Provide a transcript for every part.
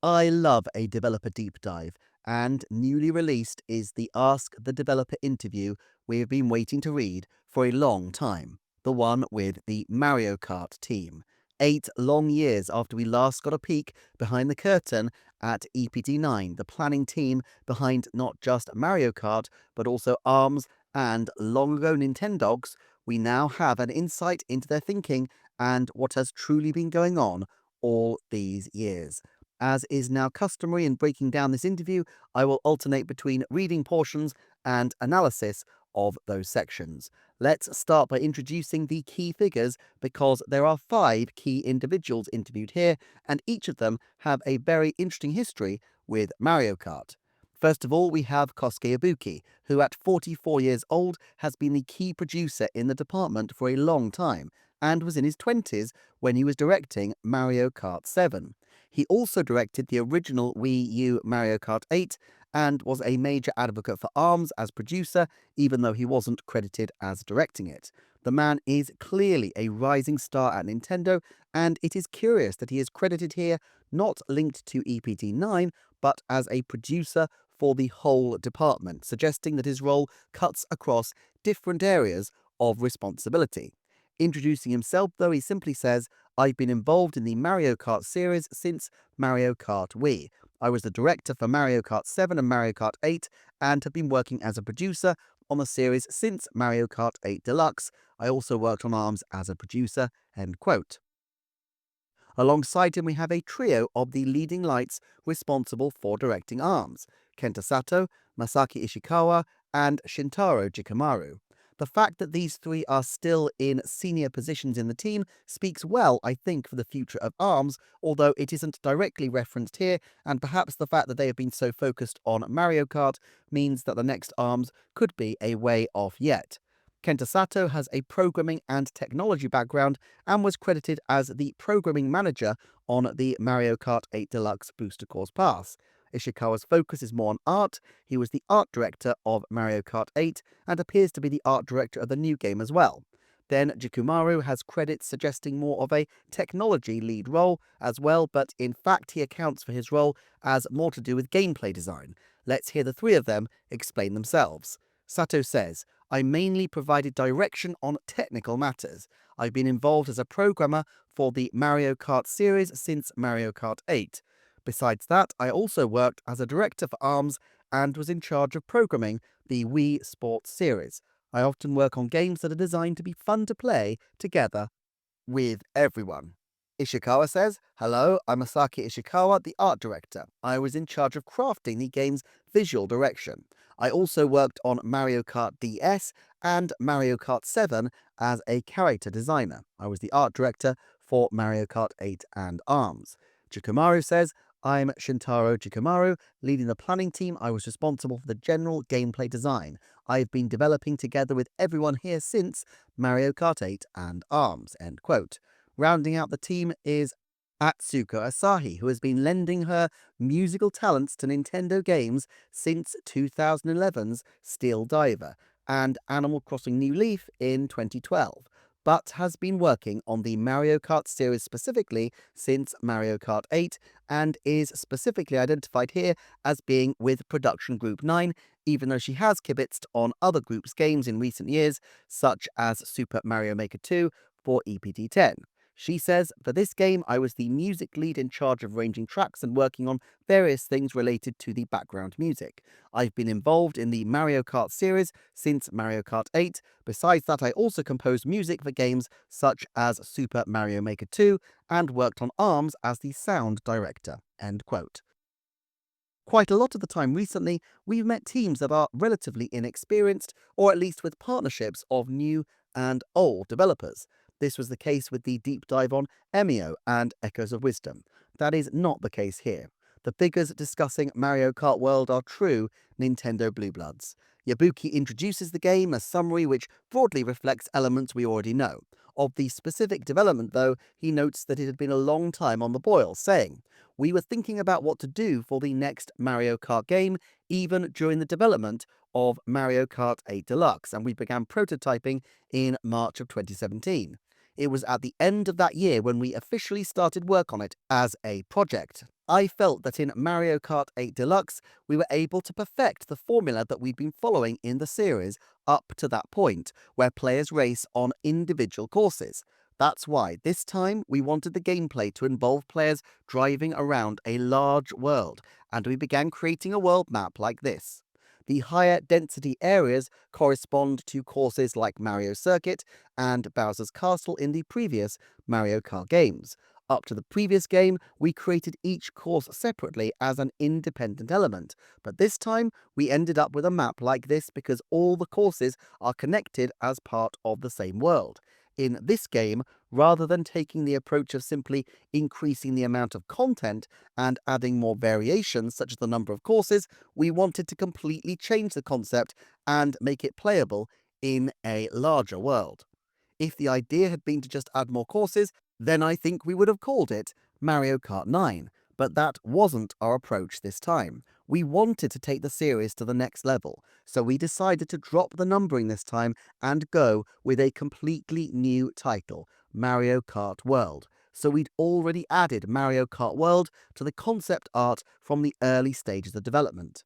I love a developer deep dive, and newly released is the Ask the Developer interview we've been waiting to read for a long time. The one with the Mario Kart team. 8 long years after we last got a peek behind the curtain at EPT9, the planning team behind not just Mario Kart, but also ARMS and long ago Nintendogs, we now have an insight into their thinking and what has truly been going on all these years. As is now customary in breaking down this interview, I will alternate between reading portions and analysis of those sections. Let's start by introducing the key figures because there are 5 key individuals interviewed here, and each of them have a very interesting history with Mario Kart. First of all, we have Kosuke Ibuki, who at 44 years old has been the key producer in the department for a long time and was in his 20s when he was directing Mario Kart 7. He also directed the original Wii U Mario Kart 8 and was a major advocate for ARMS as producer, even though he wasn't credited as directing it. The man is clearly a rising star at Nintendo, and it is curious that he is credited here not linked to EPT9, but as a producer for the whole department, suggesting that his role cuts across different areas of responsibility. Introducing himself, though, he simply says, "I've been involved in the Mario Kart series since Mario Kart Wii. I was the director for Mario Kart 7 and Mario Kart 8 and have been working as a producer on the series since Mario Kart 8 Deluxe. I also worked on ARMS as a producer." End quote. Alongside him, we have a trio of the leading lights responsible for directing ARMS: Kenta Sato, Masaki Ishikawa, and Shintaro Jikamaru. The fact that these three are still in senior positions in the team speaks well, I think, for the future of ARMS, although it isn't directly referenced here, and perhaps the fact that they have been so focused on Mario Kart means that the next ARMS could be a way off yet. Kenta Sato has a programming and technology background and was credited as the programming manager on the Mario Kart 8 Deluxe Booster Course Pass. Ishikawa's focus is more on art. He was the art director of Mario Kart 8 and appears to be the art director of the new game as well. Then Jikumaru has credits suggesting more of a technology lead role as well, but in fact he accounts for his role as more to do with gameplay design. Let's hear the three of them explain themselves. Sato says, "I mainly provided direction on technical matters. I've been involved as a programmer for the Mario Kart series since Mario Kart 8. Besides that, I also worked as a director for ARMS and was in charge of programming the Wii Sports series. I often work on games that are designed to be fun to play together with everyone." Ishikawa says, "Hello, I'm Masaki Ishikawa, the art director. I was in charge of crafting the game's visual direction. I also worked on Mario Kart DS and Mario Kart 7 as a character designer. I was the art director for Mario Kart 8 and ARMS." Jikumaru says, "I'm Shintaro Jikumaru. Leading the planning team, I was responsible for the general gameplay design. I've been developing together with everyone here since Mario Kart 8 and ARMS." End quote. Rounding out the team is Atsuko Asahi, who has been lending her musical talents to Nintendo games since 2011's Steel Diver and Animal Crossing New Leaf in 2012, but has been working on the Mario Kart series specifically since Mario Kart 8 and is specifically identified here as being with Production Group 9, even though she has kibitzed on other groups' games in recent years, such as Super Mario Maker 2 for EPT 10. She says, "For this game, I was the music lead in charge of arranging tracks and working on various things related to the background music. I've been involved in the Mario Kart series since Mario Kart 8. Besides that, I also composed music for games such as Super Mario Maker 2 and worked on ARMS as the sound director." End quote. Quite a lot of the time recently, we've met teams that are relatively inexperienced, or at least with partnerships of new and old developers. This was the case with the deep dive on Emio and Echoes of Wisdom. That is not the case here. The figures discussing Mario Kart World are true Nintendo Blue Bloods. Yabuki introduces the game, a summary which broadly reflects elements we already know. Of the specific development, though, he notes that it had been a long time on the boil, saying, "We were thinking about what to do for the next Mario Kart game, even during the development of Mario Kart 8 Deluxe, and we began prototyping in March of 2017. It was at the end of that year when we officially started work on it as a project." I felt that in Mario Kart 8 Deluxe, we were able to perfect the formula that we'd been following in the series up to that point, where players race on individual courses. That's why this time we wanted the gameplay to involve players driving around a large world, and we began creating a world map like this. The higher density areas correspond to courses like Mario Circuit and Bowser's Castle in the previous Mario Kart games. Up to the previous game, we created each course separately as an independent element, but this time we ended up with a map like this because all the courses are connected as part of the same world. In this game, rather than taking the approach of simply increasing the amount of content and adding more variations, such as the number of courses, we wanted to completely change the concept and make it playable in a larger world. If the idea had been to just add more courses, then I think we would have called it Mario Kart 9. But that wasn't our approach this time. We wanted to take the series to the next level, so we decided to drop the numbering this time and go with a completely new title, Mario Kart World. So we'd already added Mario Kart World to the concept art from the early stages of development.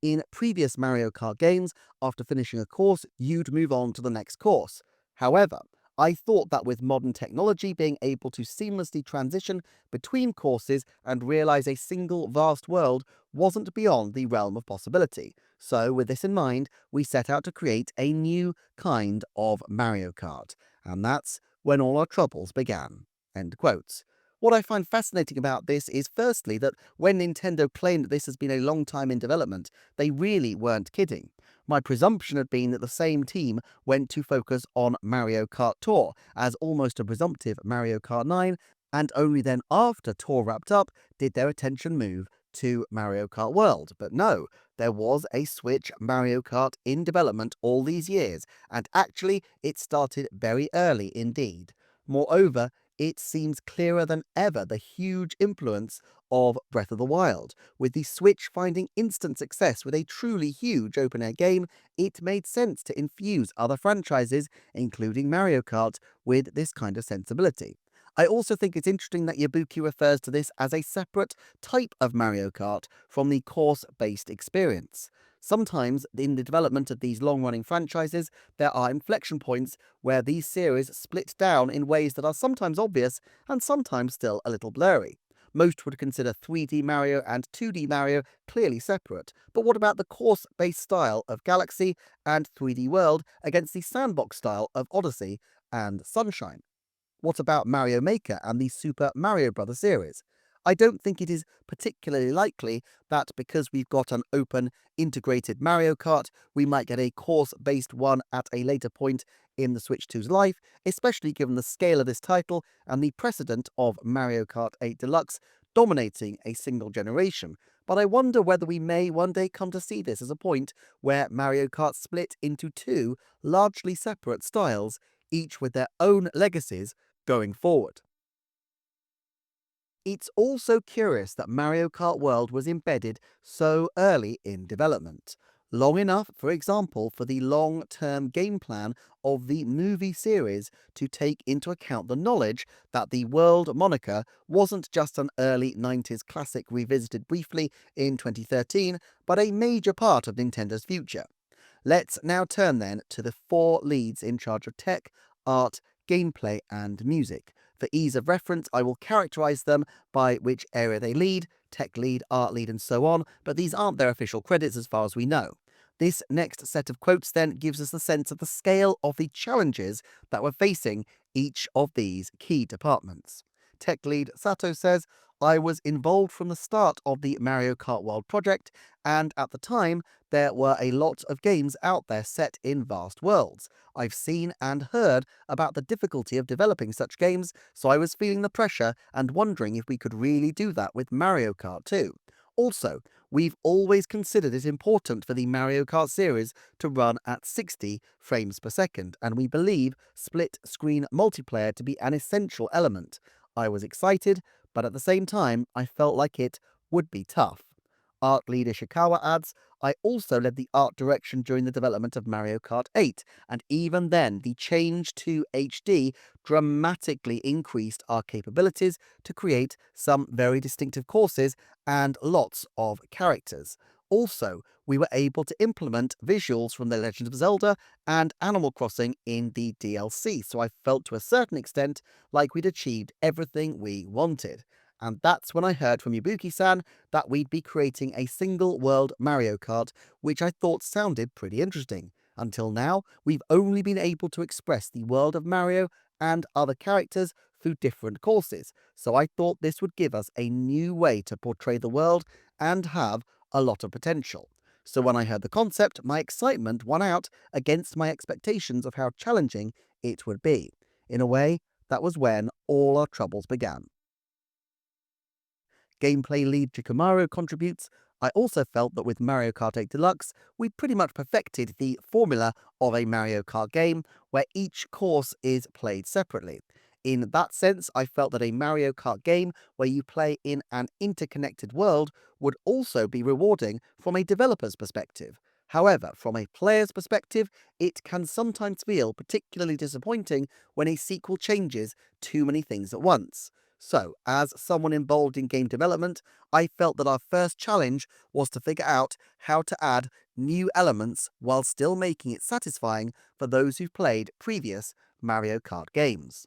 In previous Mario Kart games, after finishing a course, you'd move on to the next course. However, I thought that with modern technology being able to seamlessly transition between courses and realize a single vast world wasn't beyond the realm of possibility. So, with this in mind, we set out to create a new kind of Mario Kart. And that's when all our troubles began. End quotes. What I find fascinating about this is firstly that when Nintendo claimed that this has been a long time in development, they really weren't kidding. My presumption had been that the same team went to focus on Mario Kart Tour as almost a presumptive Mario Kart 9, and only then after Tour wrapped up did their attention move to Mario Kart World. But no, there was a Switch Mario Kart in development all these years, and actually it started very early indeed. Moreover, it seems clearer than ever the huge influence of Breath of the Wild. With the Switch finding instant success with a truly huge open-air game, it made sense to infuse other franchises, including Mario Kart, with this kind of sensibility. I also think it's interesting that Yabuki refers to this as a separate type of Mario Kart from the course-based experience. Sometimes, in the development of these long-running franchises, there are inflection points where these series split down in ways that are sometimes obvious and sometimes still a little blurry. Most would consider 3D Mario and 2D Mario clearly separate, but what about the course-based style of Galaxy and 3D World against the sandbox style of Odyssey and Sunshine? What about Mario Maker and the Super Mario Bros. Series? I don't think it is particularly likely that because we've got an open, integrated Mario Kart, we might get a course-based one at a later point in the Switch 2's life, especially given the scale of this title and the precedent of Mario Kart 8 Deluxe dominating a single generation. But I wonder whether we may one day come to see this as a point where Mario Kart split into two largely separate styles, each with their own legacies going forward. It's also curious that Mario Kart World was embedded so early in development. Long enough, for example, for the long-term game plan of the movie series to take into account the knowledge that the World moniker wasn't just an early 90s classic revisited briefly in 2013, but a major part of Nintendo's future. Let's now turn then to the four leads in charge of tech, art, gameplay, and music. For ease of reference, I will characterize them by which area they lead, tech lead, art lead, and so on, but these aren't their official credits as far as we know. This next set of quotes then gives us the sense of the scale of the challenges that were facing each of these key departments. Tech lead Sato says, I was involved from the start of the Mario Kart World project, and at the time, there were a lot of games out there set in vast worlds. I've seen and heard about the difficulty of developing such games, so I was feeling the pressure and wondering if we could really do that with Mario Kart too. Also, we've always considered it important for the Mario Kart series to run at 60 frames per second, and we believe split-screen multiplayer to be an essential element. I was excited, but at the same time, I felt like it would be tough. art lead Ishikawa adds, I also led the art direction during the development of Mario Kart 8, and even then, the change to HD dramatically increased our capabilities to create some very distinctive courses and lots of characters. Also, we were able to implement visuals from The Legend of Zelda and Animal Crossing in the DLC, so I felt to a certain extent like we'd achieved everything we wanted. And that's when I heard from Yabuki-san that we'd be creating a single world Mario Kart, which I thought sounded pretty interesting. Until now, we've only been able to express the world of Mario and other characters through different courses, so I thought this would give us a new way to portray the world and have a lot of potential. So when I heard the concept, my excitement won out against my expectations of how challenging it would be. In a way, that was when all our troubles began. Gameplay lead Jikamaru contributes, I also felt that with Mario Kart 8 Deluxe, we'd pretty much perfected the formula of a Mario Kart game where each course is played separately. In that sense, I felt that a Mario Kart game where you play in an interconnected world would also be rewarding from a developer's perspective. However, from a player's perspective, it can sometimes feel particularly disappointing when a sequel changes too many things at once. So, as someone involved in game development, I felt that our first challenge was to figure out how to add new elements while still making it satisfying for those who've played previous Mario Kart games.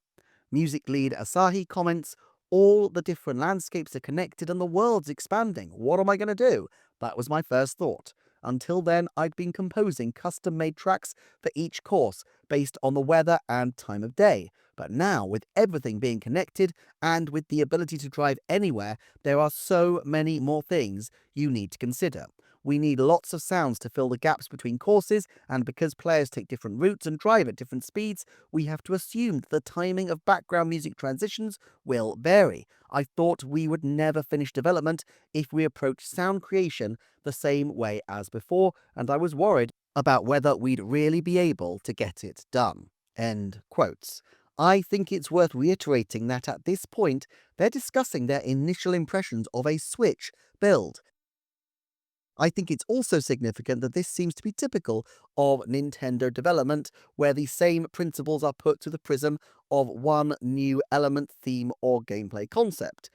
Music lead Asahi comments, all the different landscapes are connected and the world's expanding. What am I going to do? That was my first thought. Until then, I'd been composing custom made tracks for each course based on the weather and time of day. But now, with everything being connected and with the ability to drive anywhere, there are so many more things you need to consider. We need lots of sounds to fill the gaps between courses, and because players take different routes and drive at different speeds, we have to assume that the timing of background music transitions will vary. I thought we would never finish development if we approached sound creation the same way as before, and I was worried about whether we'd really be able to get it done. End quotes. I think it's worth reiterating that at this point, they're discussing their initial impressions of a Switch build. I think it's also significant that this seems to be typical of Nintendo development, where the same principles are put to the prism of one new element, theme, or gameplay concept.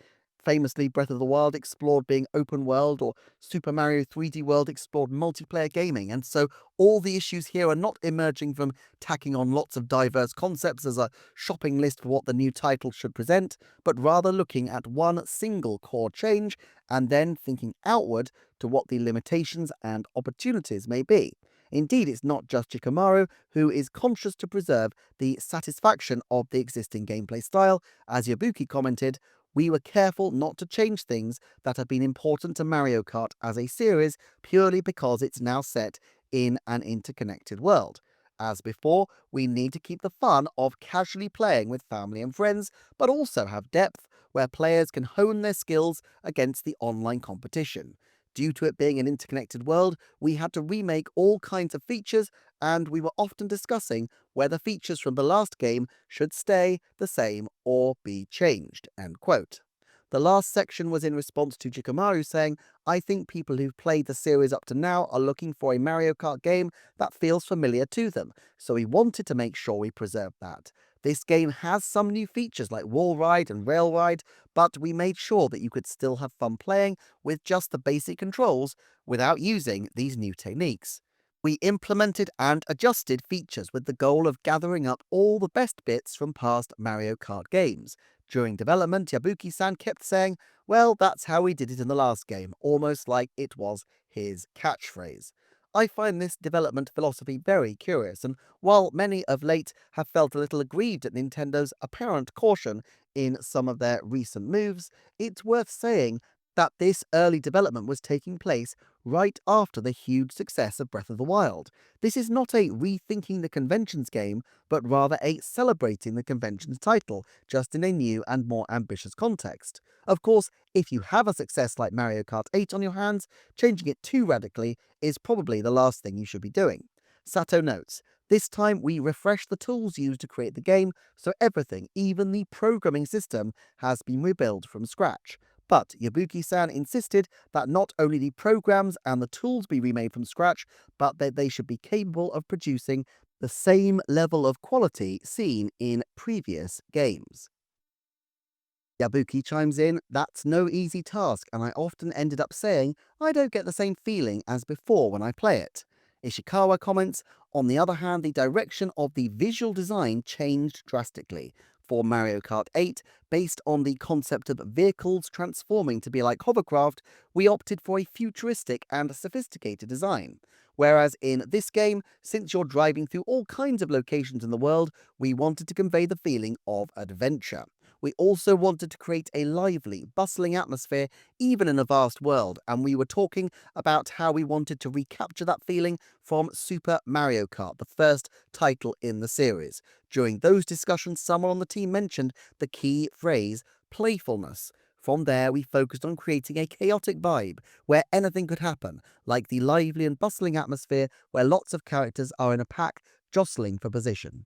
Famously, Breath of the Wild explored being open world, or Super Mario 3D World explored multiplayer gaming, and so all the issues here are not emerging from tacking on lots of diverse concepts as a shopping list for what the new title should present, but rather looking at one single core change and then thinking outward to what the limitations and opportunities may be. Indeed, it's not just Shikamaru who is conscious to preserve the satisfaction of the existing gameplay style. As Yabuki commented, we were careful not to change things that have been important to Mario Kart as a series purely because it's now set in an interconnected world. As before, we need to keep the fun of casually playing with family and friends, but also have depth where players can hone their skills against the online competition. Due to it being an interconnected world, we had to remake all kinds of features, and we were often discussing whether features from the last game should stay the same or be changed. End quote. The last section was in response to Jikamaru saying, I think people who've played the series up to now are looking for a Mario Kart game that feels familiar to them, so we wanted to make sure we preserved that. This game has some new features like wall ride and rail ride, but we made sure that you could still have fun playing with just the basic controls without using these new techniques. We implemented and adjusted features with the goal of gathering up all the best bits from past Mario Kart games. During development, Yabuki-san kept saying, well, that's how we did it in the last game, almost like it was his catchphrase. I find this development philosophy very curious, and while many of late have felt a little aggrieved at Nintendo's apparent caution in some of their recent moves, it's worth saying that this early development was taking place right after the huge success of Breath of the Wild. This is not a rethinking the conventions game, but rather a celebrating the conventions title, just in a new and more ambitious context. Of course, if you have a success like Mario Kart 8 on your hands, changing it too radically is probably the last thing you should be doing. Sato notes, this time we refreshed the tools used to create the game, so everything, even the programming system, has been rebuilt from scratch. But Yabuki-san insisted that not only the programs and the tools be remade from scratch, but that they should be capable of producing the same level of quality seen in previous games. Yabuki chimes in, "That's no easy task, and I often ended up saying I don't get the same feeling as before when I play it." Ishikawa comments, "On the other hand, the direction of the visual design changed drastically. For Mario Kart 8, based on the concept of vehicles transforming to be like hovercraft, we opted for a futuristic and sophisticated design. Whereas in this game, since you're driving through all kinds of locations in the world, we wanted to convey the feeling of adventure. We also wanted to create a lively, bustling atmosphere, even in a vast world, and we were talking about how we wanted to recapture that feeling from Super Mario Kart, the first title in the series. During those discussions, someone on the team mentioned the key phrase, playfulness. From there, we focused on creating a chaotic vibe where anything could happen, like the lively and bustling atmosphere where lots of characters are in a pack jostling for position.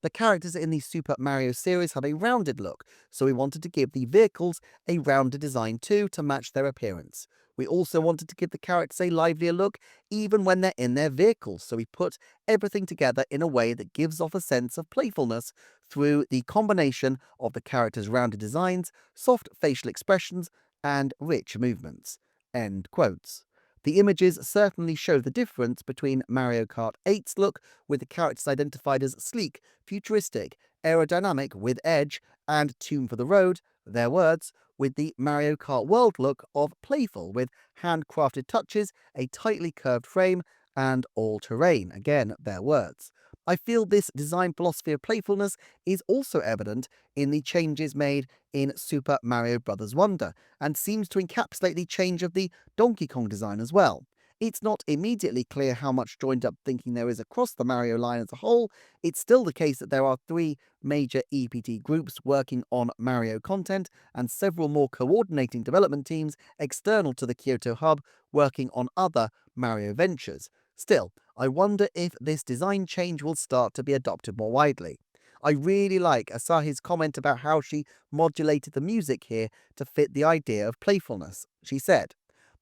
The characters in the Super Mario series have a rounded look, so we wanted to give the vehicles a rounded design too to match their appearance. We also wanted to give the characters a livelier look even when they're in their vehicles, so we put everything together in a way that gives off a sense of playfulness through the combination of the characters' rounded designs, soft facial expressions, and rich movements. End quotes. The images certainly show the difference between Mario Kart 8's look, with the characters identified as sleek, futuristic, aerodynamic with edge, and tuned for the road, their words, with the Mario Kart World look of playful with handcrafted touches, a tightly curved frame, and all-terrain, again, their words. I feel this design philosophy of playfulness is also evident in the changes made in Super Mario Bros. Wonder, and seems to encapsulate the change of the Donkey Kong design as well. It's not immediately clear how much joined up thinking there is across the Mario line as a whole. It's still the case that there are three major EPT groups working on Mario content and several more coordinating development teams external to the Kyoto hub working on other Mario ventures. Still, I wonder if this design change will start to be adopted more widely. I really like Asahi's comment about how she modulated the music here to fit the idea of playfulness. She said,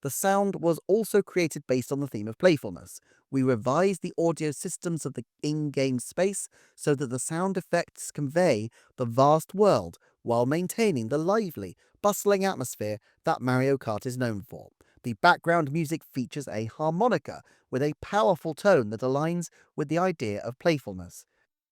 "The sound was also created based on the theme of playfulness. We revised the audio systems of the in-game space so that the sound effects convey the vast world while maintaining the lively, bustling atmosphere that Mario Kart is known for. The background music features a harmonica with a powerful tone that aligns with the idea of playfulness.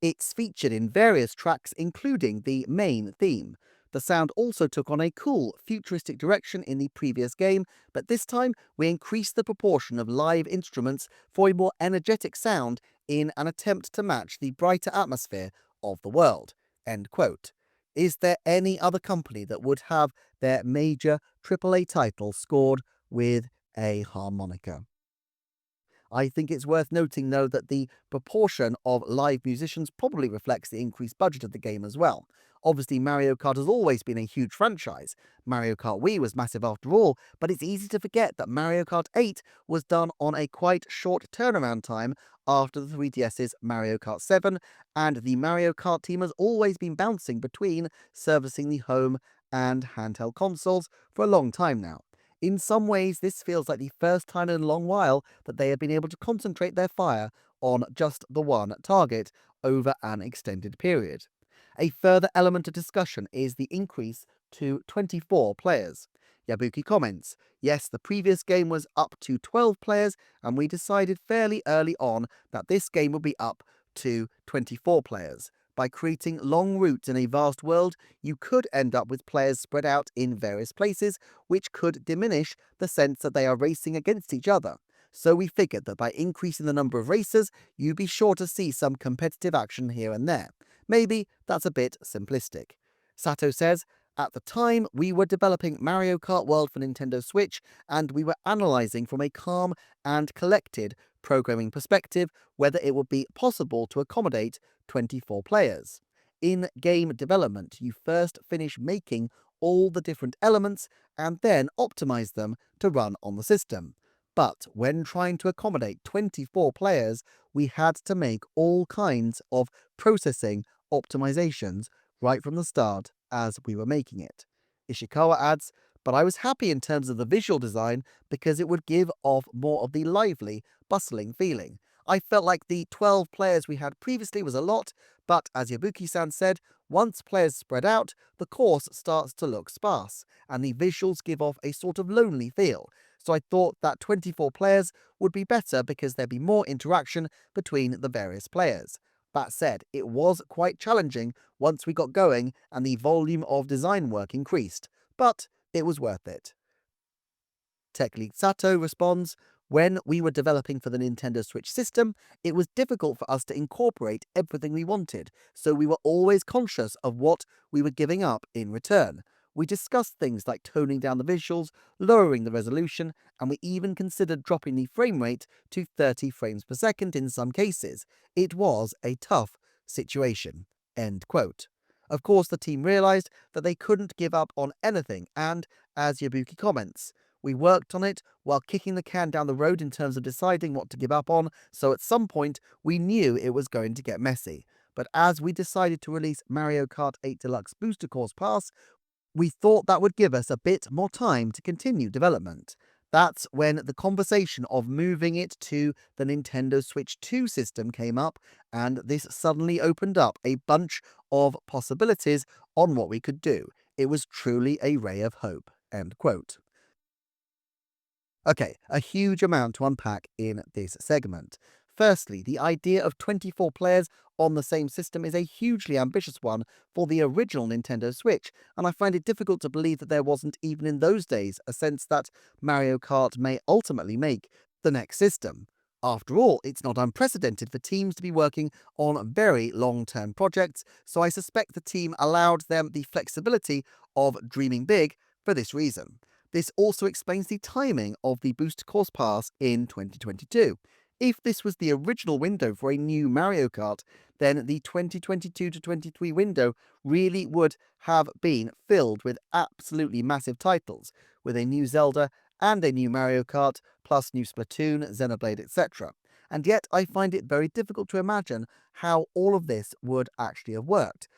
It's featured in various tracks, including the main theme. The sound also took on a cool, futuristic direction in the previous game, but this time we increased the proportion of live instruments for a more energetic sound in an attempt to match the brighter atmosphere of the world." End quote. Is there any other company that would have their major AAA title scored with a harmonica? I think it's worth noting, though, that the proportion of live musicians probably reflects the increased budget of the game as well. Obviously, Mario Kart has always been a huge franchise. Mario Kart Wii was massive after all, but it's easy to forget that Mario Kart 8 was done on a quite short turnaround time after the 3DS's Mario Kart 7, and the Mario Kart team has always been bouncing between servicing the home and handheld consoles for a long time now. In some ways, this feels like the first time in a long while that they have been able to concentrate their fire on just the one target over an extended period. A further element of discussion is the increase to 24 players. Yabuki comments, "Yes, the previous game was up to 12 players, and we decided fairly early on that this game would be up to 24 players. By creating long routes in a vast world, you could end up with players spread out in various places, which could diminish the sense that they are racing against each other. So we figured that by increasing the number of racers, you'd be sure to see some competitive action here and there. Maybe that's a bit simplistic." Sato says, "At the time, we were developing Mario Kart World for Nintendo Switch, and we were analysing from a calm and collected programming perspective whether it would be possible to accommodate 24 players. In game development, you first finish making all the different elements and then optimize them to run on the system. But when trying to accommodate 24 players, we had to make all kinds of processing optimizations right from the start as we were making it." Ishikawa adds, but I was happy in terms of the visual design because it would give off more of the lively, bustling feeling. I felt like the 12 players we had previously was a lot, but as Yabuki-san said, once players spread out, the course starts to look sparse, and the visuals give off a sort of lonely feel. So I thought that 24 players would be better because there'd be more interaction between the various players. That said, it was quite challenging once we got going and the volume of design work increased, but it was worth it. Tech Lead Sato responds, when we were developing for the Nintendo Switch system, it was difficult for us to incorporate everything we wanted, so we were always conscious of what we were giving up in return. We discussed things like toning down the visuals, lowering the resolution, and we even considered dropping the frame rate to 30 frames per second in some cases. It was a tough situation. End quote. Of course, the team realized that they couldn't give up on anything, and, as Yabuki comments, we worked on it while kicking the can down the road in terms of deciding what to give up on, so at some point we knew it was going to get messy. But as we decided to release Mario Kart 8 Deluxe Booster Course Pass, we thought that would give us a bit more time to continue development. That's when the conversation of moving it to the Nintendo Switch 2 system came up, and this suddenly opened up a bunch of possibilities on what we could do. It was truly a ray of hope. End quote. Okay, a huge amount to unpack in this segment. Firstly, the idea of 24 players on the same system is a hugely ambitious one for the original Nintendo Switch, and I find it difficult to believe that there wasn't, even in those days, a sense that Mario Kart may ultimately make the next system. After all, it's not unprecedented for teams to be working on very long-term projects, so I suspect the team allowed them the flexibility of dreaming big for this reason. This also explains the timing of the Booster Course Pass in 2022. If this was the original window for a new Mario Kart, then the 2022 to 23 window really would have been filled with absolutely massive titles, with a new Zelda and a new Mario Kart, plus new Splatoon, Xenoblade, etc. And yet I find it very difficult to imagine how all of this would actually have worked.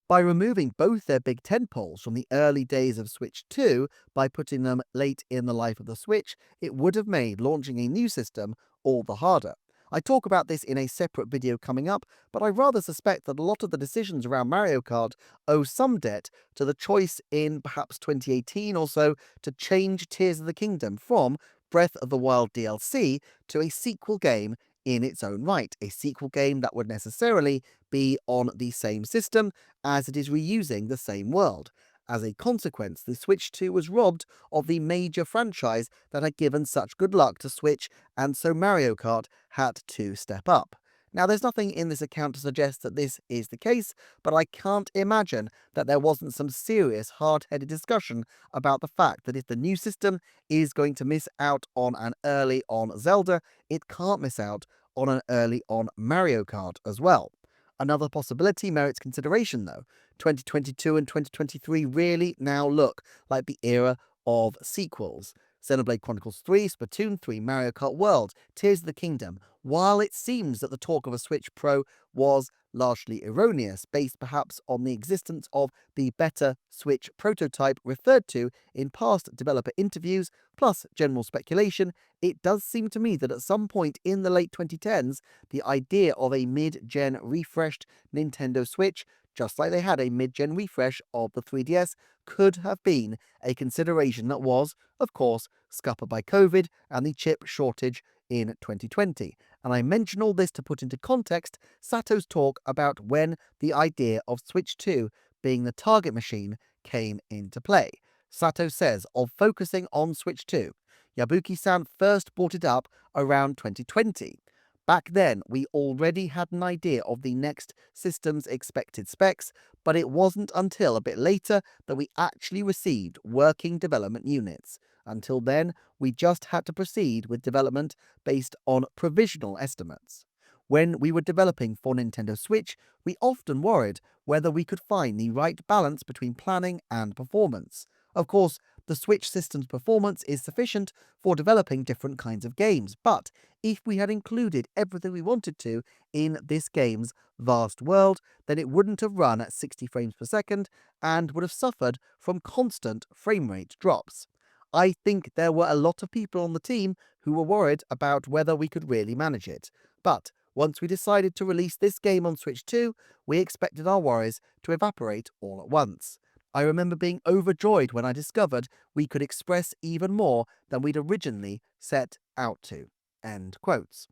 By removing both their big tentpoles from the early days of Switch 2 by putting them late in the life of the Switch, it would have made launching a new system all the harder. I talk about this in a separate video coming up, but I rather suspect that a lot of the decisions around Mario Kart owe some debt to the choice in perhaps 2018 or so to change Tears of the Kingdom from Breath of the Wild DLC to a sequel game in its own right, a sequel game that would necessarily be on the same system as it is reusing the same world. As a consequence, the Switch 2 was robbed of the major franchise that had given such good luck to Switch, and so Mario Kart had to step up. Now, there's nothing in this account to suggest that this is the case, but I can't imagine that there wasn't some serious hard-headed discussion about the fact that if the new system is going to miss out on an early on Zelda, it can't miss out on an early on Mario Kart as well. Another possibility merits consideration though. 2022 and 2023 really now look like the era of sequels. Xenoblade Chronicles 3, Splatoon 3, Mario Kart World, Tears of the Kingdom. While it seems that the talk of a Switch Pro was largely erroneous, based perhaps on the existence of the better Switch prototype referred to in past developer interviews, plus general speculation, it does seem to me that at some point in the late 2010s, the idea of a mid-gen refreshed Nintendo Switch, just like they had a mid-gen refresh of the 3DS, could have been a consideration that was, of course, scuppered by COVID and the chip shortage in 2020. And I mention all this to put into context Sato's talk about when the idea of Switch 2 being the target machine came into play. Sato says of focusing on Switch 2, Yabuki-san first brought it up around 2020. Back then, we already had an idea of the next system's expected specs, but it wasn't until a bit later that we actually received working development units. Until then, we just had to proceed with development based on provisional estimates. When we were developing for Nintendo Switch, we often worried whether we could find the right balance between planning and performance. Of course, The Switch system's performance is sufficient for developing different kinds of games, but if we had included everything we wanted to in this game's vast world, then it wouldn't have run at 60 frames per second and would have suffered from constant frame rate drops. I think there were a lot of people on the team who were worried about whether we could really manage it. But once we decided to release this game on Switch 2, we expected our worries to evaporate all at once. I remember being overjoyed when I discovered we could express even more than we'd originally set out to. End quotes.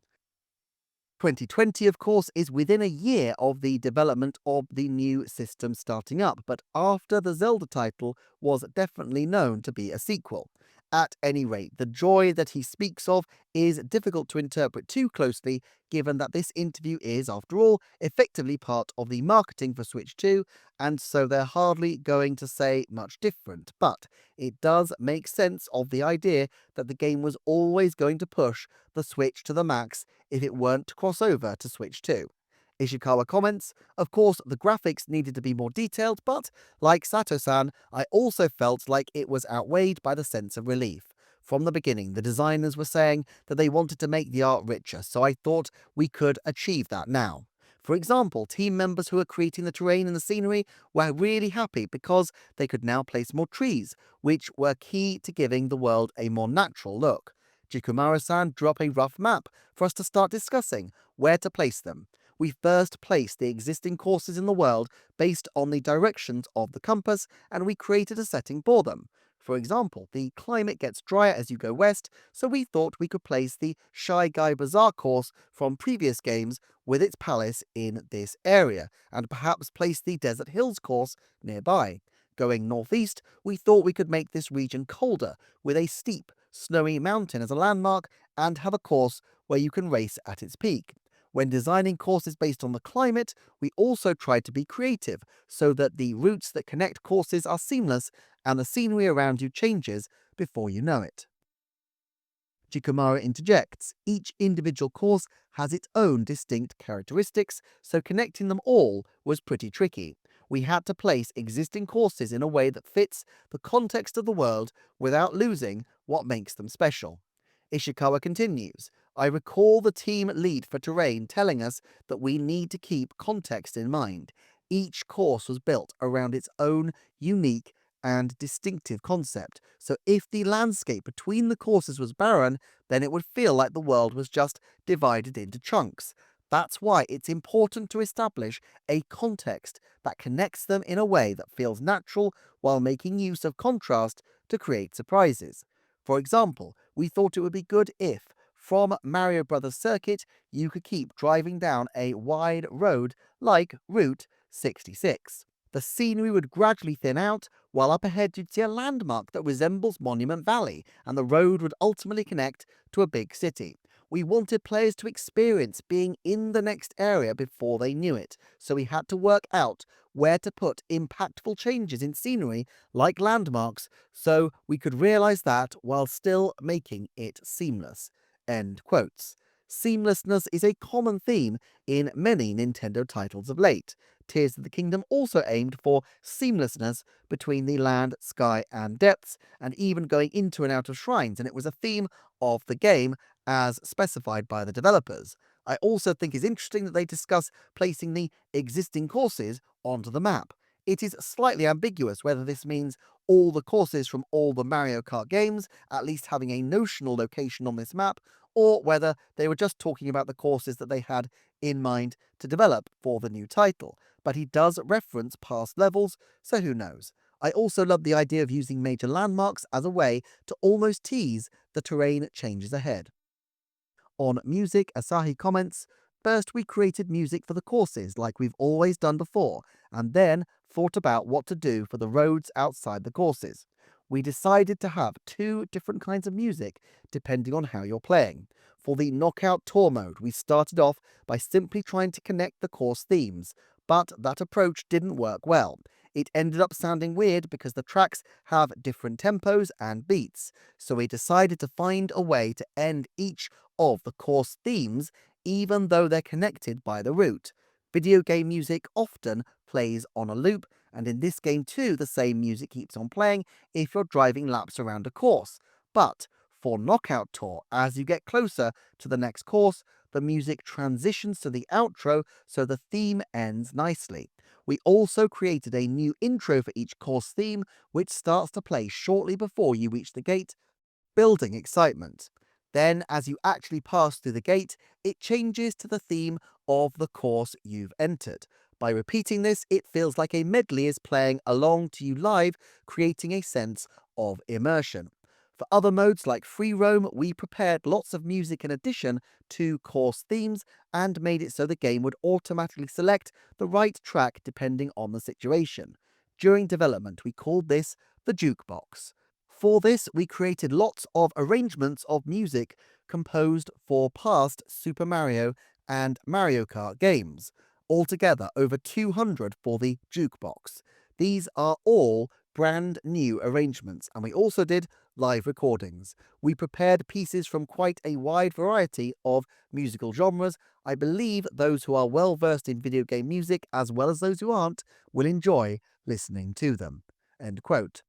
2020, of course, is within a year of the development of the new system starting up, but after the Zelda title was definitely known to be a sequel. At any rate, the joy that he speaks of is difficult to interpret too closely, given that this interview is, after all, effectively part of the marketing for Switch 2, and so they're hardly going to say much different. But it does make sense of the idea that the game was always going to push the Switch to the max if it weren't to cross over to Switch 2. Ishikawa comments, of course, the graphics needed to be more detailed, but like Sato-san, I also felt like it was outweighed by the sense of relief. From the beginning, the designers were saying that they wanted to make the art richer, so I thought we could achieve that now. For example, team members who were creating the terrain and the scenery were really happy because they could now place more trees, which were key to giving the world a more natural look. Jikumaro-san drew up a rough map for us to start discussing where to place them. We first placed the existing courses in the world based on the directions of the compass, and we created a setting for them. For example, the climate gets drier as you go west, so we thought we could place the Shy Guy Bazaar course from previous games with its palace in this area, and perhaps place the Desert Hills course nearby. Going northeast, we thought we could make this region colder, with a steep, snowy mountain as a landmark, and have a course where you can race at its peak. When designing courses based on the climate, we also tried to be creative so that the routes that connect courses are seamless and the scenery around you changes before you know it. Jikumaro interjects, each individual course has its own distinct characteristics, so connecting them all was pretty tricky. We had to place existing courses in a way that fits the context of the world without losing what makes them special. Ishikawa continues, I recall the team lead for terrain telling us that we need to keep context in mind. Each course was built around its own unique and distinctive concept, so if the landscape between the courses was barren, then it would feel like the world was just divided into chunks. That's why it's important to establish a context that connects them in a way that feels natural while making use of contrast to create surprises. For example, we thought it would be good if, from Mario Bros. Circuit, you could keep driving down a wide road like Route 66. The scenery would gradually thin out, while up ahead you'd see a landmark that resembles Monument Valley, and the road would ultimately connect to a big city. We wanted players to experience being in the next area before they knew it, so we had to work out where to put impactful changes in scenery like landmarks so we could realize that while still making it seamless. End quotes. Seamlessness is a common theme in many Nintendo titles of late. Tears of the Kingdom also aimed for seamlessness between the land, sky, and depths, and even going into and out of shrines, and it was a theme of the game as specified by the developers. I also think it's interesting that they discuss placing the existing courses onto the map. It is slightly ambiguous whether this means all the courses from all the Mario Kart games at least having a notional location on this map, or whether they were just talking about the courses that they had in mind to develop for the new title. But he does reference past levels, so who knows. I also love the idea of using major landmarks as a way to almost tease the terrain changes ahead. On music, Asahi comments, first we created music for the courses like we've always done before, and then thought about what to do for the roads outside the courses. We decided to have two different kinds of music depending on how you're playing. For the Knockout Tour mode, we started off by simply trying to connect the course themes, but that approach didn't work well. It ended up sounding weird because the tracks have different tempos and beats, so we decided to find a way to end each of the course themes even though they're connected by the route. Video game music often plays on a loop, And in this game too, the same music keeps on playing if you're driving laps around a course. But for Knockout Tour, as you get closer to the next course, the music transitions to the outro so the theme ends nicely. We also created a new intro for each course theme, which starts to play shortly before you reach the gate, building excitement. Then, as you actually pass through the gate, it changes to the theme of the course you've entered. By repeating this, it feels like a medley is playing along to you live, creating a sense of immersion. For other modes like free roam, we prepared lots of music in addition to course themes and made it so the game would automatically select the right track depending on the situation. During development, we called this the jukebox. For this, we created lots of arrangements of music composed for past Super Mario and Mario Kart games, altogether over 200 for the jukebox. These are all brand new arrangements, and we also did live recordings. We prepared pieces from quite a wide variety of musical genres. I believe those who are well versed in video game music, as well as those who aren't, will enjoy listening to them. End quote.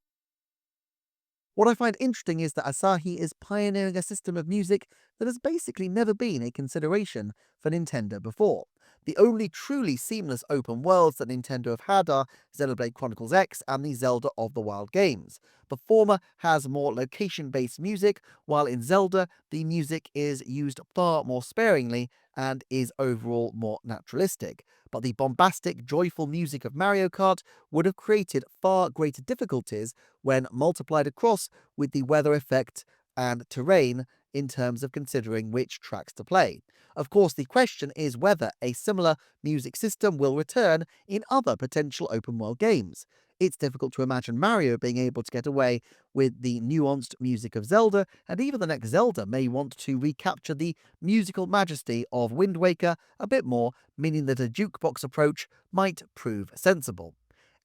What I find interesting is that Asahi is pioneering a system of music that has basically never been a consideration for Nintendo before. The only truly seamless open worlds that Nintendo have had are Xenoblade Chronicles X and the Zelda of the Wild games. The former has more location-based music, while in Zelda, the music is used far more sparingly and is overall more naturalistic. But the bombastic, joyful music of Mario Kart would have created far greater difficulties when multiplied across with the weather effect and terrain in terms of considering which tracks to play. Of course, the question is whether a similar music system will return in other potential open world games. It's difficult to imagine Mario being able to get away with the nuanced music of Zelda, and even the next Zelda may want to recapture the musical majesty of Wind Waker a bit more, meaning that a jukebox approach might prove sensible.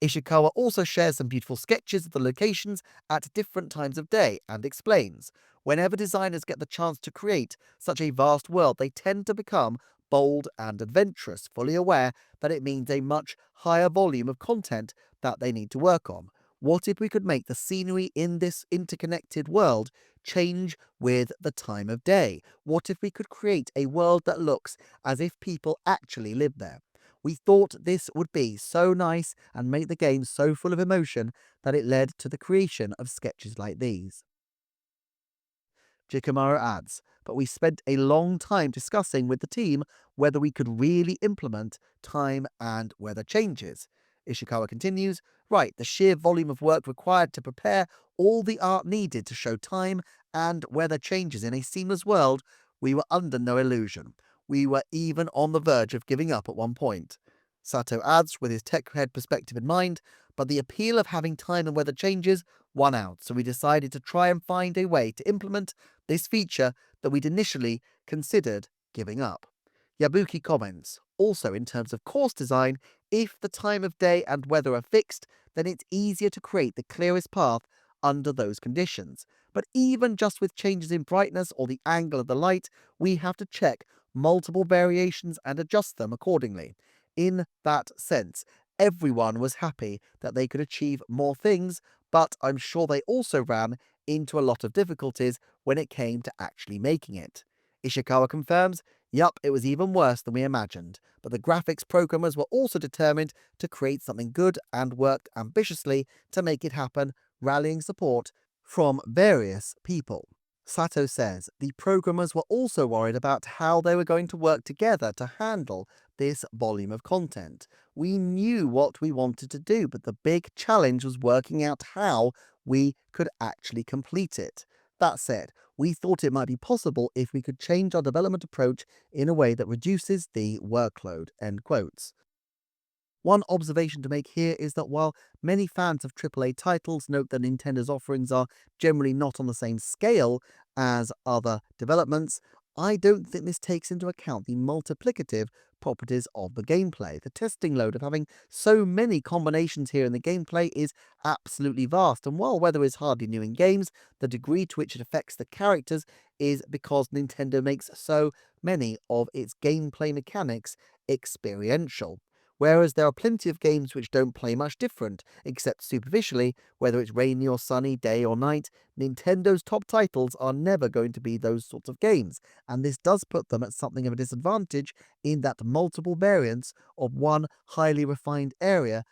Ishikawa also shares some beautiful sketches of the locations at different times of day and explains, whenever designers get the chance to create such a vast world, they tend to become bold and adventurous, fully aware that it means a much higher volume of content that they need to work on. What if we could make the scenery in this interconnected world change with the time of day? What if we could create a world that looks as if people actually live there? We thought this would be so nice and make the game so full of emotion that it led to the creation of sketches like these. Jikamaro adds, but we spent a long time discussing with the team whether we could really implement time and weather changes. Ishikawa continues, right, the sheer volume of work required to prepare all the art needed to show time and weather changes in a seamless world, we were under no illusion. We were even on the verge of giving up at one point. Sato adds, with his tech head perspective in mind, but the appeal of having time and weather changes won out, so we decided to try and find a way to implement this feature that we'd initially considered giving up. Yabuki comments, also in terms of course design, if the time of day and weather are fixed, then it's easier to create the clearest path under those conditions. But even just with changes in brightness or the angle of the light, we have to check multiple variations and adjust them accordingly. In that sense, everyone was happy that they could achieve more things, but I'm sure they also ran into a lot of difficulties when it came to actually making it. Ishikawa confirms, yup, it was even worse than we imagined, but the graphics programmers were also determined to create something good and worked ambitiously to make it happen, rallying support from various people. Sato says the programmers were also worried about how they were going to work together to handle this volume of content. We knew what we wanted to do, but the big challenge was working out how we could actually complete it. That said, we thought it might be possible if we could change our development approach in a way that reduces the workload. End quotes. One observation to make here is that while many fans of AAA titles note that Nintendo's offerings are generally not on the same scale as other developments, I don't think this takes into account the multiplicative properties of the gameplay. The testing load of having so many combinations here in the gameplay is absolutely vast, and while weather is hardly new in games, the degree to which it affects the characters is because Nintendo makes so many of its gameplay mechanics experiential. Whereas there are plenty of games which don't play much different, except superficially, whether it's rainy or sunny, day or night. Nintendo's top titles are never going to be those sorts of games, and this does put them at something of a disadvantage in that multiple variants of one highly refined area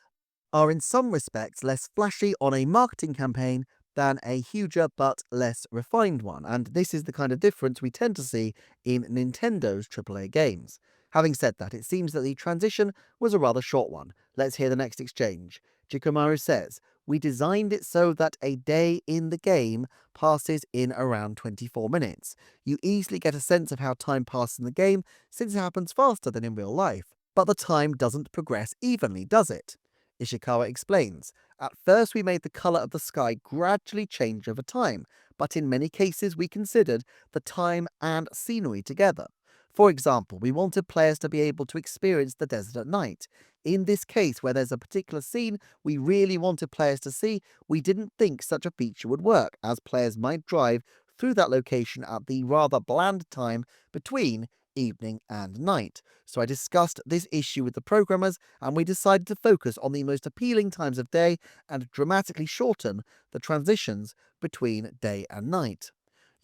are in some respects less flashy on a marketing campaign than a huger but less refined one, and this is the kind of difference we tend to see in Nintendo's AAA games. Having said that, it seems that the transition was a rather short one. Let's hear the next exchange. Jikomaru says, "We designed it so that a day in the game passes in around 24 minutes. You easily get a sense of how time passes in the game since it happens faster than in real life. But the time doesn't progress evenly, does it?" Ishikawa explains, "At first we made the colour of the sky gradually change over time, but in many cases we considered the time and scenery together. For example, we wanted players to be able to experience the desert at night. In this case, where there's a particular scene we really wanted players to see, we didn't think such a feature would work, as players might drive through that location at the rather bland time between evening and night. So I discussed this issue with the programmers, and we decided to focus on the most appealing times of day and dramatically shorten the transitions between day and night."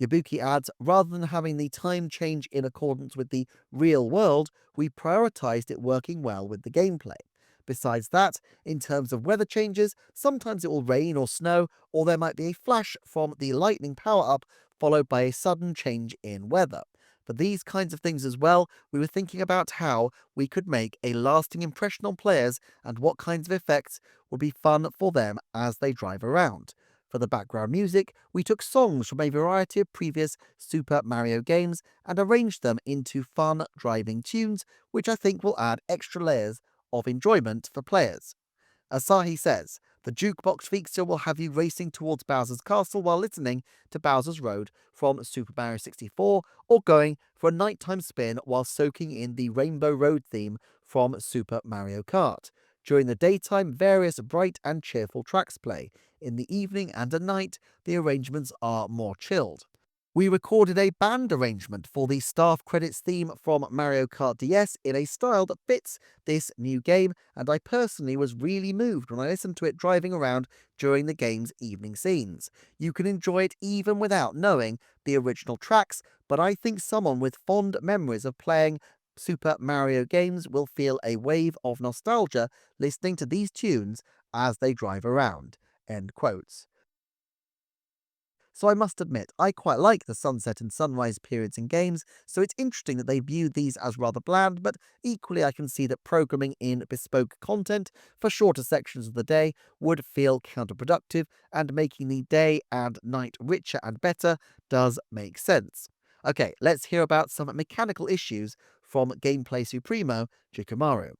Yabuki adds, "Rather than having the time change in accordance with the real world, we prioritized it working well with the gameplay. Besides that, in terms of weather changes, sometimes it will rain or snow, or there might be a flash from the lightning power-up followed by a sudden change in weather. For these kinds of things as well, we were thinking about how we could make a lasting impression on players and what kinds of effects would be fun for them as they drive around. For the background music, we took songs from a variety of previous Super Mario games and arranged them into fun driving tunes, which I think will add extra layers of enjoyment for players." Asahi says, "The jukebox feature will have you racing towards Bowser's castle while listening to Bowser's Road from Super Mario 64, or going for a nighttime spin while soaking in the Rainbow Road theme from Super Mario Kart. During the daytime, various bright and cheerful tracks play. In the evening and at night, the arrangements are more chilled. We recorded a band arrangement for the staff credits theme from Mario Kart DS in a style that fits this new game, and I personally was really moved when I listened to it driving around during the game's evening scenes. You can enjoy it even without knowing the original tracks, but I think someone with fond memories of playing Super Mario games will feel a wave of nostalgia listening to these tunes as they drive around." End quotes. So I must admit, I quite like the sunset and sunrise periods in games, so it's interesting that they view these as rather bland, but equally I can see that programming in bespoke content for shorter sections of the day would feel counterproductive, and making the day and night richer and better does make sense. Okay, let's hear about some mechanical issues from Gameplay Supremo Jikomaru.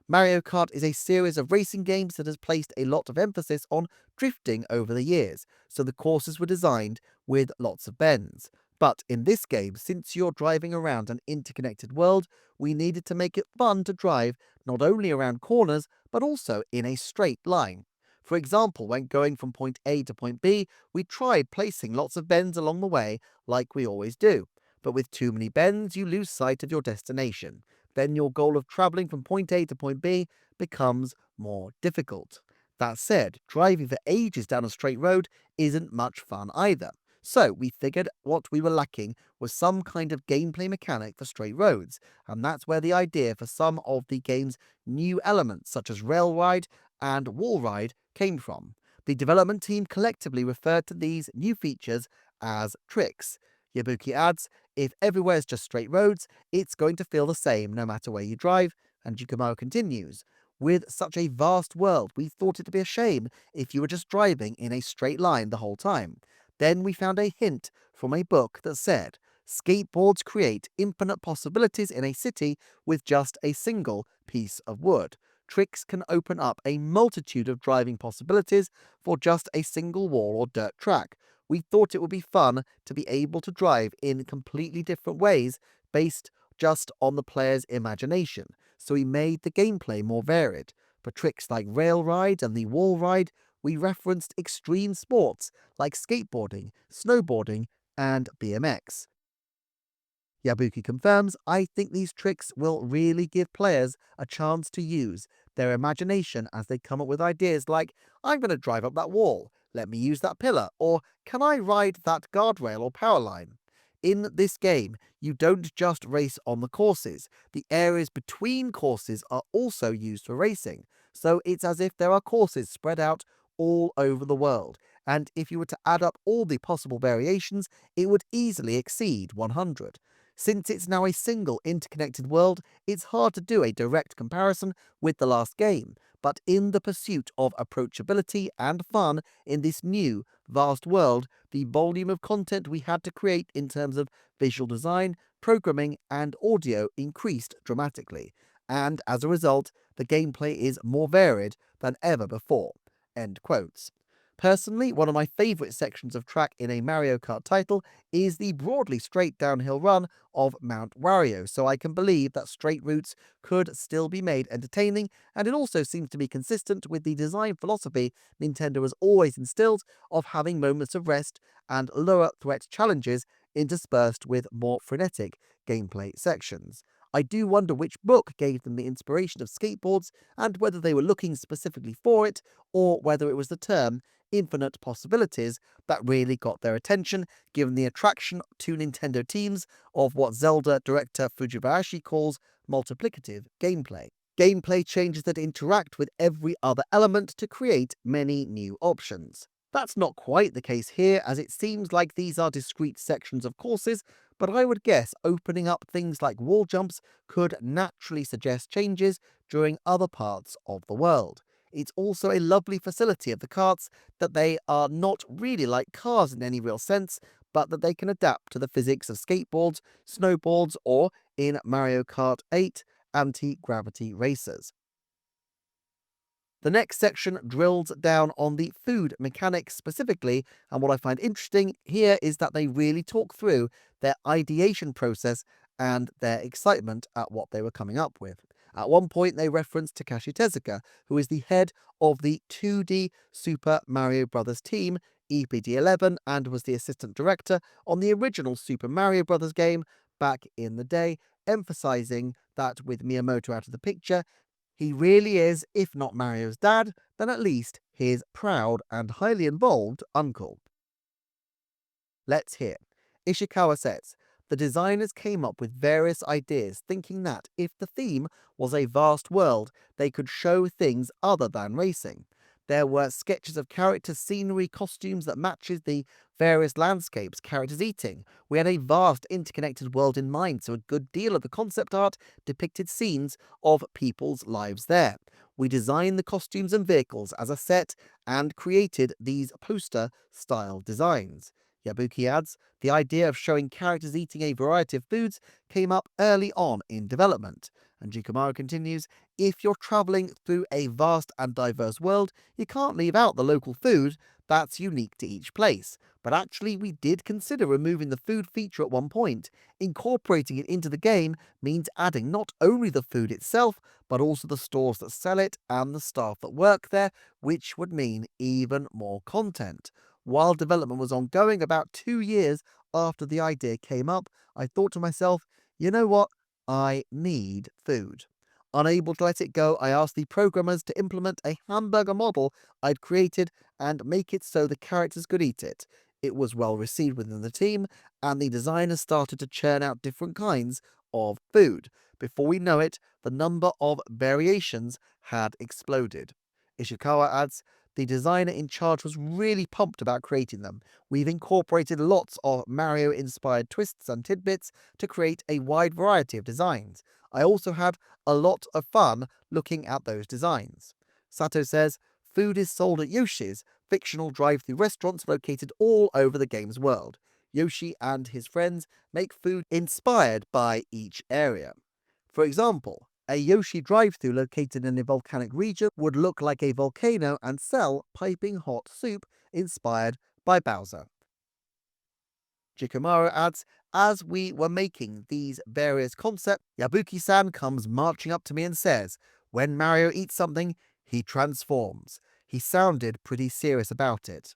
"Mario Kart is a series of racing games that has placed a lot of emphasis on drifting over the years, so the courses were designed with lots of bends. But in this game, since you're driving around an interconnected world, we needed to make it fun to drive not only around corners, but also in a straight line. For example, when going from point A to point B, we tried placing lots of bends along the way, like we always do. But with too many bends, you lose sight of your destination. Then your goal of traveling from point A to point B becomes more difficult. That said, driving for ages down a straight road isn't much fun either. So we figured what we were lacking was some kind of gameplay mechanic for straight roads, and that's where the idea for some of the game's new elements, such as rail ride and wall ride, came from. The development team collectively referred to these new features as tricks." Yabuki adds, "If everywhere is just straight roads, it's going to feel the same no matter where you drive." And Jikomaru continues, "With such a vast world, we thought it'd be a shame if you were just driving in a straight line the whole time. Then we found a hint from a book that said, 'Skateboards create infinite possibilities in a city with just a single piece of wood. Tricks can open up a multitude of driving possibilities for just a single wall or dirt track. We thought it would be fun to be able to drive in completely different ways based just on the player's imagination, so we made the gameplay more varied. For tricks like rail ride and the wall ride, we referenced extreme sports like skateboarding, snowboarding, and BMX." Yabuki confirms, I think these tricks will really give players a chance to use their imagination as they come up with ideas like, I'm going to drive up that wall, let me use that pillar, or can I ride that guardrail or power line? In this game, you don't just race on the courses, the areas between courses are also used for racing, so it's as if there are courses spread out all over the world, and if you were to add up all the possible variations, it would easily exceed 100. Since it's now a single interconnected world, it's hard to do a direct comparison with the last game, but in the pursuit of approachability and fun in this new, vast world, the volume of content we had to create in terms of visual design, programming, and audio increased dramatically, and as a result, the gameplay is more varied than ever before. End quotes. Personally, one of my favourite sections of track in a Mario Kart title is the broadly straight downhill run of Mount Wario, so I can believe that straight routes could still be made entertaining, and it also seems to be consistent with the design philosophy Nintendo has always instilled of having moments of rest and lower threat challenges interspersed with more frenetic gameplay sections. I do wonder which book gave them the inspiration of skateboards and whether they were looking specifically for it, or whether it was the term infinite possibilities that really got their attention, given the attraction to Nintendo teams of what Zelda director Fujibayashi calls multiplicative gameplay. Gameplay changes that interact with every other element to create many new options. That's not quite the case here, as it seems like these are discrete sections of courses, but I would guess opening up things like wall jumps could naturally suggest changes during other parts of the world. It's also a lovely facility of the karts that they are not really like cars in any real sense, but that they can adapt to the physics of skateboards, snowboards, or, in Mario Kart 8, anti-gravity racers. The next section drills down on the food mechanics specifically, and what I find interesting here is that they really talk through their ideation process and their excitement at what they were coming up with. At one point, they reference Takashi Tezuka, who is the head of the 2D Super Mario Bros. Team, EPD11, and was the assistant director on the original Super Mario Bros. Game back in the day, emphasizing that with Miyamoto out of the picture, he really is, if not Mario's dad, then at least his proud and highly involved uncle. Let's hear. Ishikawa says, the designers came up with various ideas, thinking that if the theme was a vast world, they could show things other than racing. There were sketches of characters, scenery, costumes that matches the various landscapes, characters eating. We had a vast interconnected world in mind, so a good deal of the concept art depicted scenes of people's lives there. We designed the costumes and vehicles as a set and created these poster-style designs. Yabuki adds, the idea of showing characters eating a variety of foods came up early on in development. And Jikamaru continues, if you're travelling through a vast and diverse world, you can't leave out the local food that's unique to each place. But actually, we did consider removing the food feature at one point. Incorporating it into the game means adding not only the food itself, but also the stores that sell it and the staff that work there, which would mean even more content. While development was ongoing about 2 years after the idea came up, I thought to myself, you know what? I need food. Unable to let it go, I asked the programmers to implement a hamburger model I'd created and make it so the characters could eat it. It was well received within the team, and the designers started to churn out different kinds of food. Before we know it, the number of variations had exploded. Ishikawa adds, the designer in charge was really pumped about creating them. We've incorporated lots of Mario-inspired twists and tidbits to create a wide variety of designs. I also had a lot of fun looking at those designs. Sato says, food is sold at Yoshi's, fictional drive-through restaurants located all over the game's world. Yoshi and his friends make food inspired by each area. For example, a Yoshi drive-thru located in a volcanic region would look like a volcano and sell piping hot soup inspired by Bowser. Jikamaru adds, as we were making these various concepts, Yabuki-san comes marching up to me and says, when Mario eats something, he transforms. He sounded pretty serious about it.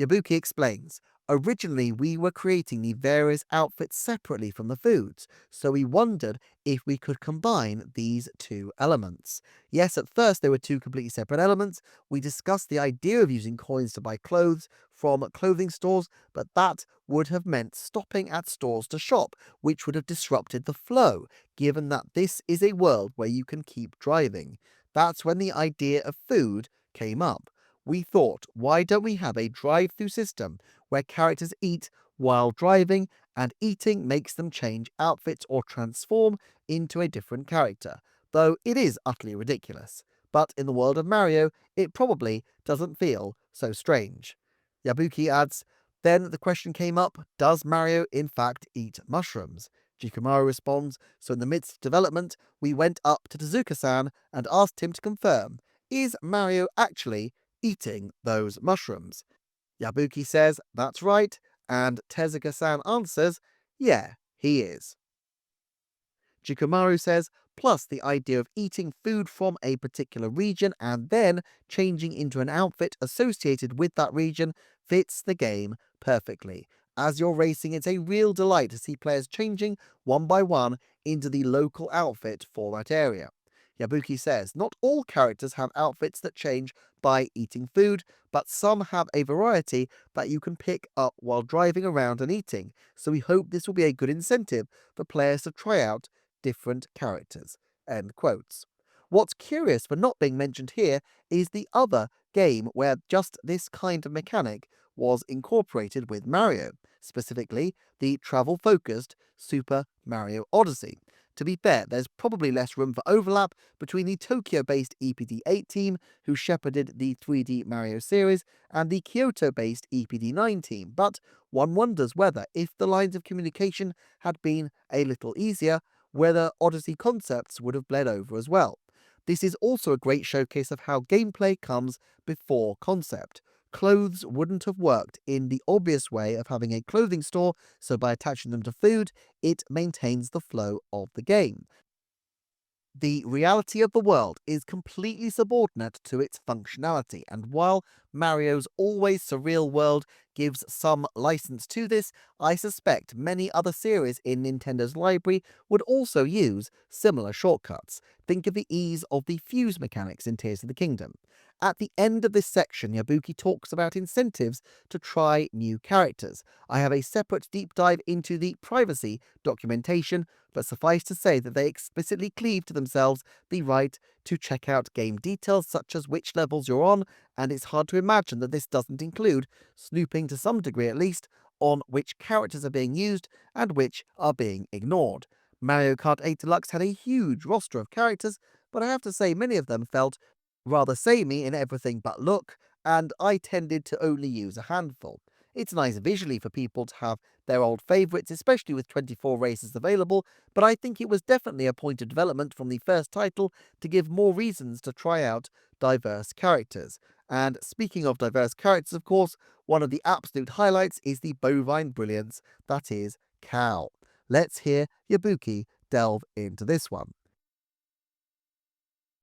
Yabuki explains, originally we were creating the various outfits separately from the foods, so we wondered if we could combine these two elements. Yes, at first they were two completely separate elements. We discussed the idea of using coins to buy clothes from clothing stores, but that would have meant stopping at stores to shop, which would have disrupted the flow, given that this is a world where you can keep driving. That's when the idea of food came up. We thought, why don't we have a drive-through system where characters eat while driving, and eating makes them change outfits or transform into a different character, though it is utterly ridiculous. But in the world of Mario, it probably doesn't feel so strange. Yabuki adds, then the question came up, does Mario in fact eat mushrooms? Jikamaru responds, so in the midst of development, we went up to Tezuka-san and asked him to confirm, is Mario actually eating those mushrooms? Yabuki says, that's right, and Tezuka-san answers, yeah, he is. Jikamaru says, plus the idea of eating food from a particular region and then changing into an outfit associated with that region fits the game perfectly. As you're racing, it's a real delight to see players changing one by one into the local outfit for that area. Yabuki says, not all characters have outfits that change by eating food, but some have a variety that you can pick up while driving around and eating, so we hope this will be a good incentive for players to try out different characters. End quotes. What's curious but not being mentioned here is the other game where just this kind of mechanic was incorporated with Mario, specifically the travel-focused Super Mario Odyssey. To be fair, there's probably less room for overlap between the Tokyo-based EPD8 team, who shepherded the 3D Mario series, and the Kyoto-based EPD9 team, but one wonders whether, if the lines of communication had been a little easier, whether Odyssey concepts would have bled over as well. This is also a great showcase of how gameplay comes before concept. Clothes wouldn't have worked in the obvious way of having a clothing store, so by attaching them to food, it maintains the flow of the game. The reality of the world is completely subordinate to its functionality, and while Mario's always surreal world gives some license to this, I suspect many other series in Nintendo's library would also use similar shortcuts. Think of the ease of the fuse mechanics in Tears of the Kingdom. At the end of this section, Yabuki talks about incentives to try new characters. I have a separate deep dive into the privacy documentation, but suffice to say that they explicitly cleave to themselves the right to check out game details such as which levels you're on, and it's hard to imagine that this doesn't include snooping to some degree at least on which characters are being used and which are being ignored. Mario Kart 8 Deluxe had a huge roster of characters, but I have to say many of them felt rather samey in everything but look, and I tended to only use a handful. It's nice visually for people to have their old favourites, especially with 24 races available, but I think it was definitely a point of development from the first title to give more reasons to try out diverse characters. And speaking of diverse characters, of course, one of the absolute highlights is the bovine brilliance that is Cow. Let's hear Yabuki delve into this one.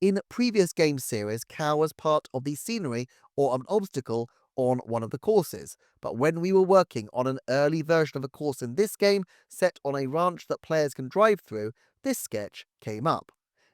In previous game series, Cow was part of the scenery or an obstacle on one of the courses, but when we were working on an early version of a course in this game set on a ranch that players can drive through, this sketch came up.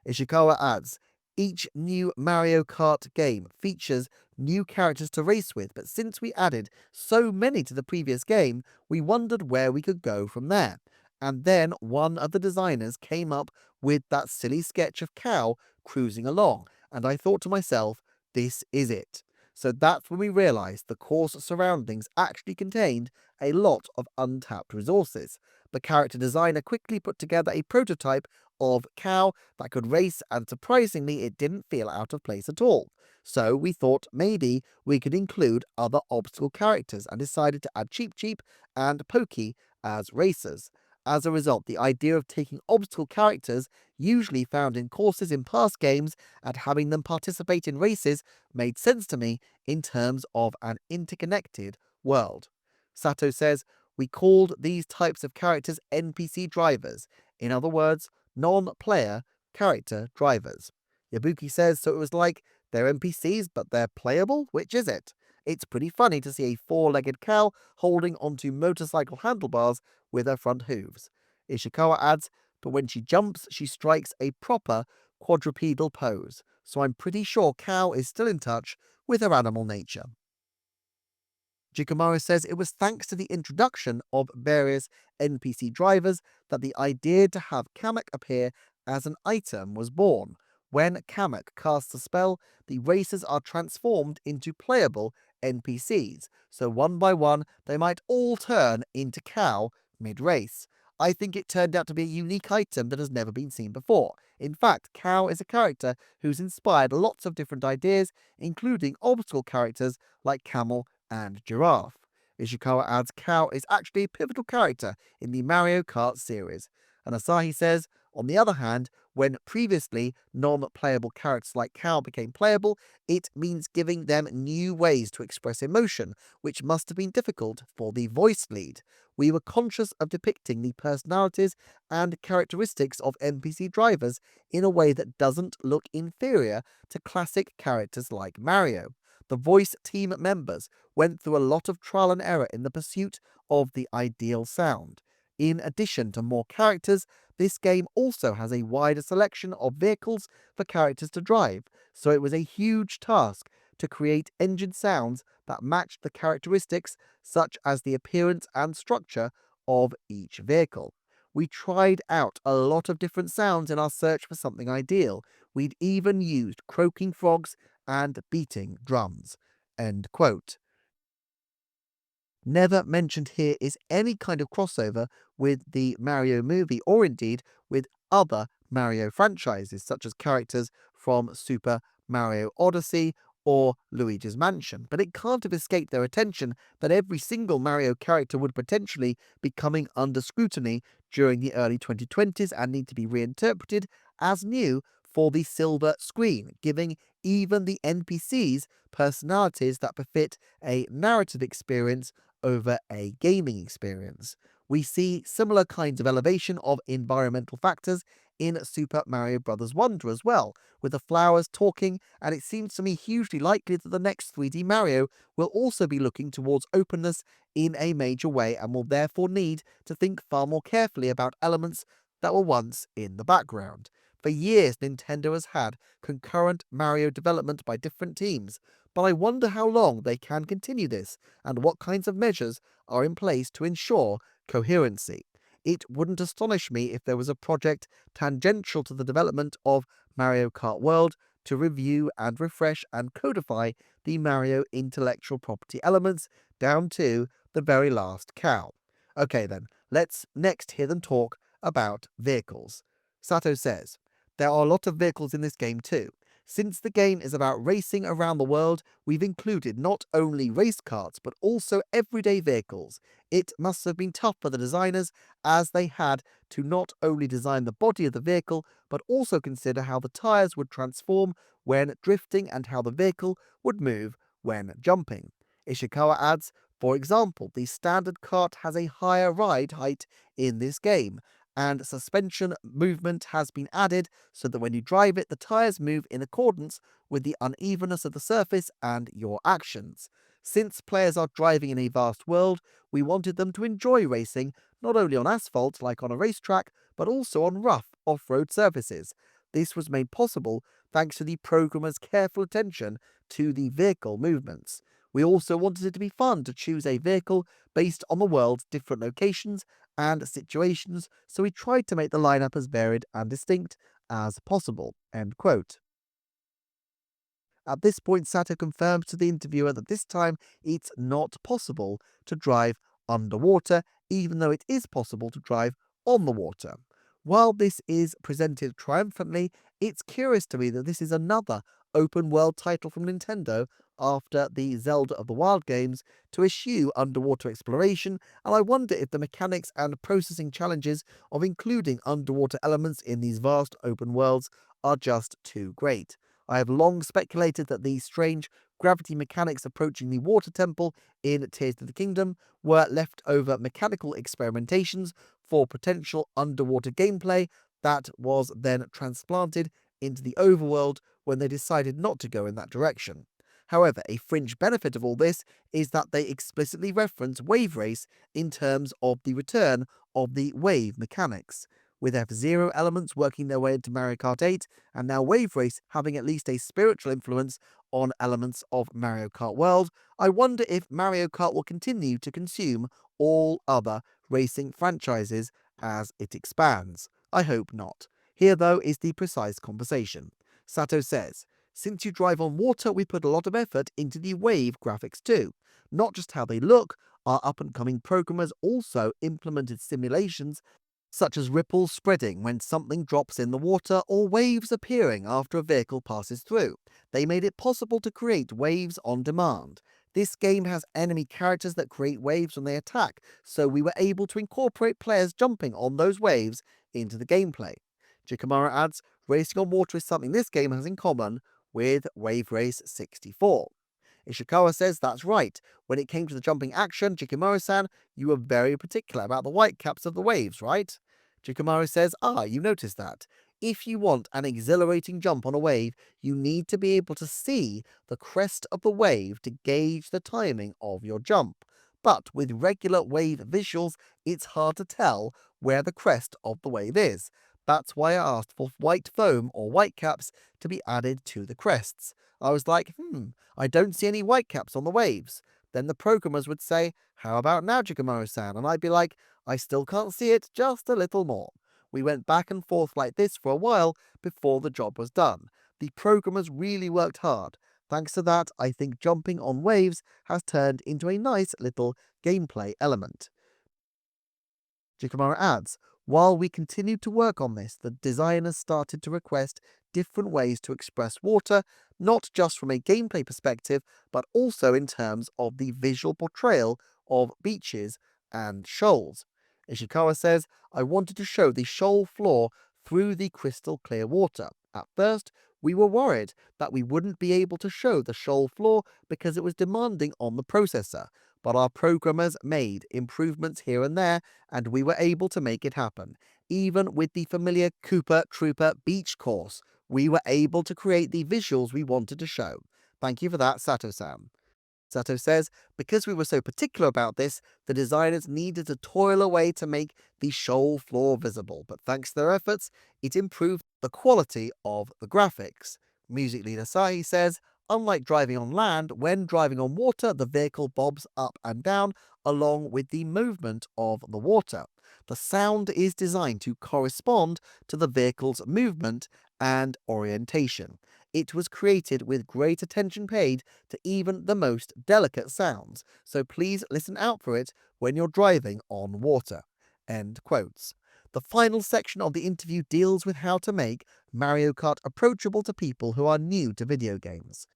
Ishikawa adds, each new Mario Kart game features new characters to race with, but since we added so many to the previous game, we wondered where we could go from there. And then one of the designers came up with that silly sketch of Cow cruising along, and I thought to myself, this is it. So that's when we realized the course surroundings actually contained a lot of untapped resources. The character designer quickly put together a prototype of Cow that could race, and surprisingly it didn't feel out of place at all. So we thought maybe we could include other obstacle characters and decided to add Cheep Cheep and Pokey as racers. As a result, the idea of taking obstacle characters usually found in courses in past games and having them participate in races made sense to me in terms of an interconnected world. Sato says, we called these types of characters NPC drivers, in other words, non-player character drivers. Yabuki says, so it was like they're NPCs but they're playable? Which is it? It's pretty funny to see a four-legged cow holding onto motorcycle handlebars with her front hooves. Ishikawa adds, but when she jumps, she strikes a proper quadrupedal pose, so I'm pretty sure Cow is still in touch with her animal nature. Jikamaru says it was thanks to the introduction of various NPC drivers that the idea to have Kamek appear as an item was born. When Kamek casts a spell, the racers are transformed into playable NPCs, so one by one they might all turn into cow mid-race. I think it turned out to be a unique item that has never been seen before. In fact, Cow is a character who's inspired lots of different ideas, including obstacle characters like Camel and Giraffe. Ishikawa adds Cow is actually a pivotal character in the Mario Kart series. And Asahi says, on the other hand, when previously non-playable characters like Cow became playable, it means giving them new ways to express emotion, which must have been difficult for the voice lead. We were conscious of depicting the personalities and characteristics of NPC drivers in a way that doesn't look inferior to classic characters like Mario. The voice team members went through a lot of trial and error in the pursuit of the ideal sound. In addition to more characters, this game also has a wider selection of vehicles for characters to drive, so it was a huge task to create engine sounds that matched the characteristics, such as the appearance and structure of each vehicle. We tried out a lot of different sounds in our search for something ideal. We'd even used croaking frogs and beating drums. End quote. Never mentioned here is any kind of crossover with the Mario movie or indeed with other Mario franchises, such as characters from Super Mario Odyssey or Luigi's Mansion. But it can't have escaped their attention that every single Mario character would potentially be coming under scrutiny during the early 2020s and need to be reinterpreted as new for the silver screen, giving even the NPCs personalities that befit a narrative experience over a gaming experience. We see similar kinds of elevation of environmental factors in Super Mario Bros. Wonder as well, with the flowers talking, and it seems to me hugely likely that the next 3D Mario will also be looking towards openness in a major way and will therefore need to think far more carefully about elements that were once in the background. For years, Nintendo has had concurrent Mario development by different teams, but I wonder how long they can continue this and what kinds of measures are in place to ensure coherency. It wouldn't astonish me if there was a project tangential to the development of Mario Kart World to review and refresh and codify the Mario intellectual property elements down to the very last cow. Okay then, let's next hear them talk about vehicles. Sato says, there are a lot of vehicles in this game too. Since the game is about racing around the world, we've included not only race karts but also everyday vehicles. It must have been tough for the designers, as they had to not only design the body of the vehicle but also consider how the tyres would transform when drifting and how the vehicle would move when jumping. Ishikawa adds, for example, the standard kart has a higher ride height in this game, and suspension movement has been added so that when you drive it, the tyres move in accordance with the unevenness of the surface and your actions. Since players are driving in a vast world, we wanted them to enjoy racing not only on asphalt like on a racetrack, but also on rough off-road surfaces. This was made possible thanks to the programmer's careful attention to the vehicle movements. We also wanted it to be fun to choose a vehicle based on the world's different locations and situations, so we tried to make the lineup as varied and distinct as possible. End quote. At this point, Sato confirms to the interviewer that this time it's not possible to drive underwater, even though it is possible to drive on the water. While this is presented triumphantly, it's curious to me that this is another open world title from Nintendo after the Zelda of the Wild games to eschew underwater exploration, and I wonder if the mechanics and processing challenges of including underwater elements in these vast open worlds are just too great. I have long speculated that these strange gravity mechanics approaching the water temple in Tears of the Kingdom were leftover mechanical experimentations for potential underwater gameplay that was then transplanted into the overworld when they decided not to go in that direction. However, a fringe benefit of all this is that they explicitly reference Wave Race in terms of the return of the wave mechanics. With F-Zero elements working their way into Mario Kart 8, and now Wave Race having at least a spiritual influence on elements of Mario Kart World, I wonder if Mario Kart will continue to consume all other racing franchises as it expands. I hope not. Here, though, is the precise conversation. Sato says, "Since you drive on water, we put a lot of effort into the wave graphics too. Not just how they look, our up-and-coming programmers also implemented simulations such as ripples spreading when something drops in the water or waves appearing after a vehicle passes through. They made it possible to create waves on demand. This game has enemy characters that create waves when they attack, so we were able to incorporate players jumping on those waves into the gameplay." Jikamura adds, "Racing on water is something this game has in common with Wave Race 64. Ishikawa says that's right. When it came to the jumping action, Jikamura-san, you were very particular about the whitecaps of the waves, right? Jikamura says, you noticed that. If you want an exhilarating jump on a wave, you need to be able to see the crest of the wave to gauge the timing of your jump. But with regular wave visuals, it's hard to tell where the crest of the wave is. That's why I asked for white foam or whitecaps to be added to the crests. I was like, I don't see any whitecaps on the waves." Then the programmers would say, "How about now, Jikamaro-san?" And I'd be like, "I still can't see it, just a little more." We went back and forth like this for a while before the job was done. The programmers really worked hard. Thanks to that, I think jumping on waves has turned into a nice little gameplay element. Jikamura adds, "While we continued to work on this, the designers started to request different ways to express water, not just from a gameplay perspective, but also in terms of the visual portrayal of beaches and shoals." Ishikawa says, "I wanted to show the shoal floor through the crystal clear water. At first, we were worried that we wouldn't be able to show the shoal floor because it was demanding on the processor, but our programmers made improvements here and there, and we were able to make it happen. Even with the familiar Koopa Trooper beach course, we were able to create the visuals we wanted to show. Thank you for that, Sato-san." Sato says, "Because we were so particular about this, the designers needed to toil away to make the shoal floor visible, but thanks to their efforts, it improved the quality of the graphics." Music leader Sahi says, "Unlike driving on land, when driving on water, the vehicle bobs up and down along with the movement of the water. The sound is designed to correspond to the vehicle's movement and orientation. It was created with great attention paid to even the most delicate sounds, so please listen out for it when you're driving on water." End quotes. The final section of the interview deals with how to make Mario Kart approachable to people who are new to video games.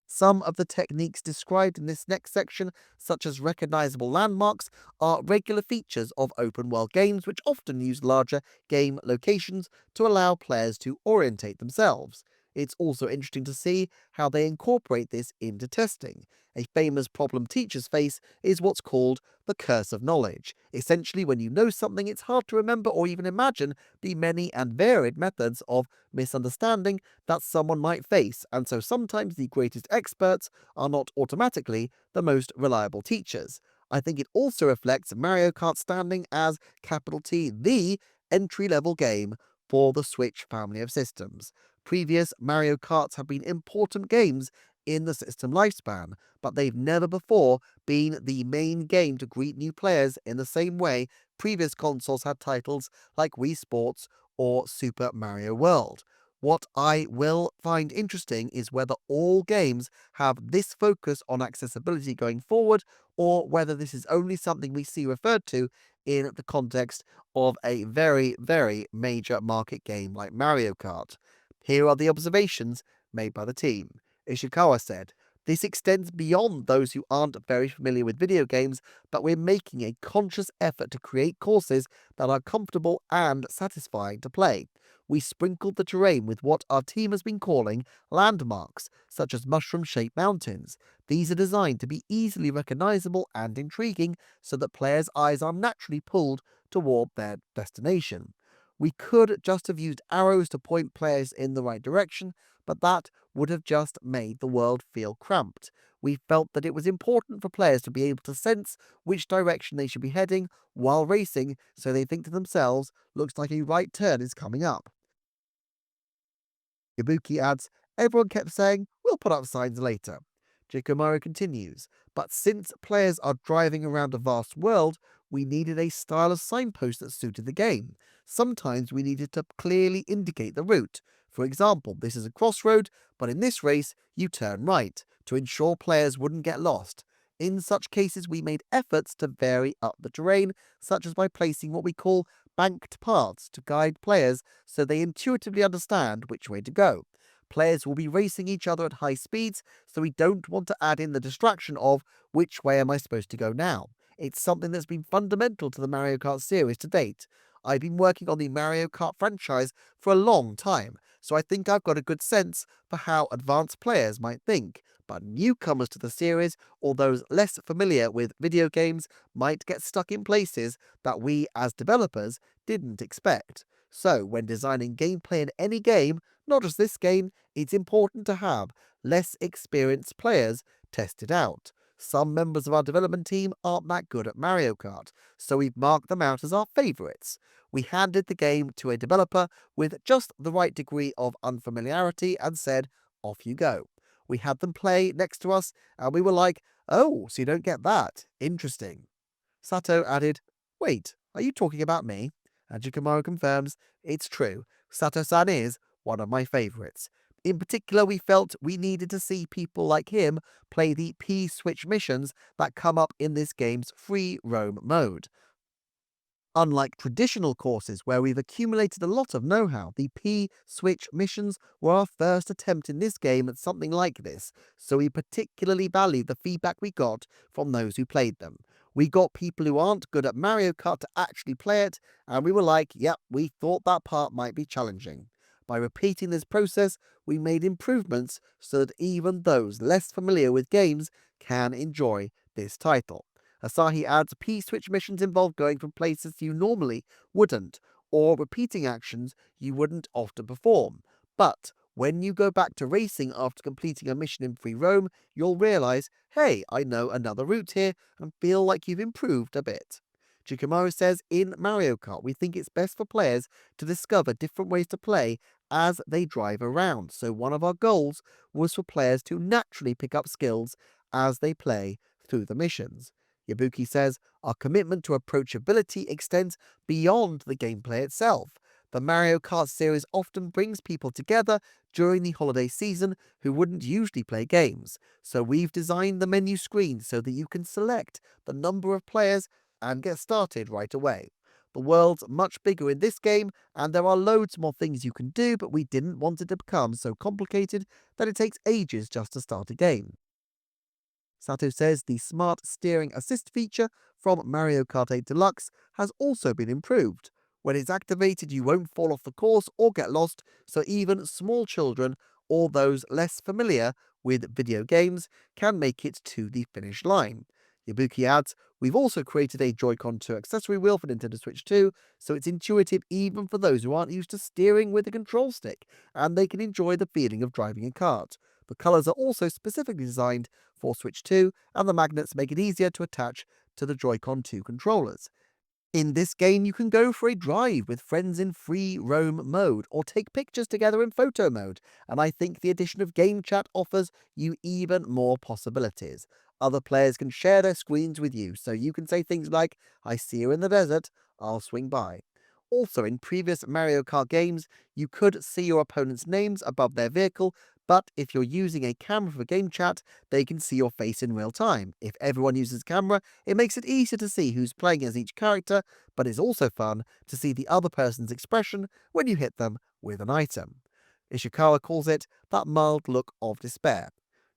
Some of the techniques described in this next section, such as recognizable landmarks, are regular features of open-world games which often use larger game locations to allow players to orientate themselves. It's also interesting to see how they incorporate this into testing. A famous problem teachers face is what's called the curse of knowledge. Essentially, when you know something, it's hard to remember or even imagine the many and varied methods of misunderstanding that someone might face, and so sometimes the greatest experts are not automatically the most reliable teachers. I think it also reflects Mario Kart standing as capital T, the entry-level game for the Switch family of systems. Previous Mario Karts have been important games in the system lifespan, but they've never before been the main game to greet new players in the same way previous consoles had titles like Wii Sports or Super Mario World. What I will find interesting is whether all games have this focus on accessibility going forward, or whether this is only something we see referred to in the context of a very, very major market game like Mario Kart. Here are the observations made by the team. Ishikawa said, "This extends beyond those who aren't very familiar with video games, but we're making a conscious effort to create courses that are comfortable and satisfying to play. We sprinkled the terrain with what our team has been calling landmarks, such as mushroom-shaped mountains. These are designed to be easily recognizable and intriguing so that players' eyes are naturally pulled toward their destination. We could just have used arrows to point players in the right direction, but that would have just made the world feel cramped. We felt that it was important for players to be able to sense which direction they should be heading while racing, so they think to themselves, looks like a right turn is coming up. Ibuki adds, everyone kept saying, we'll put up signs later. Jikomaru continues, but since players are driving around a vast world, we needed a style of signpost that suited the game. Sometimes we needed to clearly indicate the route. For example, this is a crossroad, but in this race, you turn right, to ensure players wouldn't get lost. In such cases, we made efforts to vary up the terrain, such as by placing what we call banked paths to guide players so they intuitively understand which way to go. Players will be racing each other at high speeds, so we don't want to add in the distraction of which way am I supposed to go now. It's something that's been fundamental to the Mario Kart series to date. I've been working on the Mario Kart franchise for a long time, so I think I've got a good sense for how advanced players might think. But newcomers to the series, or those less familiar with video games, might get stuck in places that we as developers didn't expect. So, when designing gameplay in any game, not just this game, it's important to have less experienced players test it out. Some members of our development team aren't that good at Mario Kart, so we've marked them out as our favourites. We handed the game to a developer with just the right degree of unfamiliarity and said, off you go. We had them play next to us, and we were like, oh, so you don't get that. Interesting. Sato added, wait, are you talking about me? And Jikamaru confirms, it's true. Sato-san is one of my favourites. In particular, we felt we needed to see people like him play the P-switch missions that come up in this game's free roam mode. Unlike traditional courses where we've accumulated a lot of know-how, the P-switch missions were our first attempt in this game at something like this, so we particularly valued the feedback we got from those who played them. We got people who aren't good at Mario Kart to actually play it, and we were like, yep, we thought that part might be challenging. By repeating this process, we made improvements so that even those less familiar with games can enjoy this title. Asahi adds, P-switch missions involve going from places you normally wouldn't, or repeating actions you wouldn't often perform. But when you go back to racing after completing a mission in free roam, you'll realize, hey, I know another route here, and feel like you've improved a bit. Chikamaru says, in Mario Kart, we think it's best for players to discover different ways to play as they drive around. So one of our goals was for players to naturally pick up skills as they play through the missions. Yabuki says, our commitment to approachability extends beyond the gameplay itself. The Mario Kart series often brings people together during the holiday season who wouldn't usually play games, so we've designed the menu screen so that you can select the number of players and get started right away. The world's much bigger in this game, and there are loads more things you can do, but we didn't want it to become so complicated that it takes ages just to start a game. Sato says the Smart Steering Assist feature from Mario Kart 8 Deluxe has also been improved. When it's activated, you won't fall off the course or get lost, so even small children or those less familiar with video games can make it to the finish line. Yabuki adds, we've also created a Joy-Con 2 accessory wheel for Nintendo Switch 2, so it's intuitive even for those who aren't used to steering with a control stick, and they can enjoy the feeling of driving a kart. The colours are also specifically designed for Switch 2, and the magnets make it easier to attach to the Joy-Con 2 controllers. In this game, you can go for a drive with friends in free roam mode, or take pictures together in photo mode, and I think the addition of game chat offers you even more possibilities. Other players can share their screens with you, so you can say things like, I see you in the desert, I'll swing by. Also, in previous Mario Kart games, you could see your opponent's names above their vehicle, but if you're using a camera for game chat, they can see your face in real time. If everyone uses camera, it makes it easier to see who's playing as each character, but it's also fun to see the other person's expression when you hit them with an item. Ishikawa calls it that mild look of despair.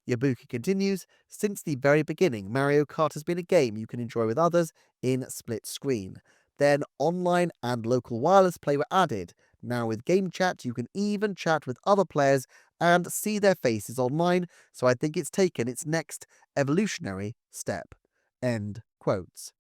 Yabuki continues, since the very beginning, Mario Kart has been a game you can enjoy with others in split screen. Then online and local wireless play were added. Now with game chat, you can even chat with other players and see their faces online, so I think it's taken its next evolutionary step. End quotes.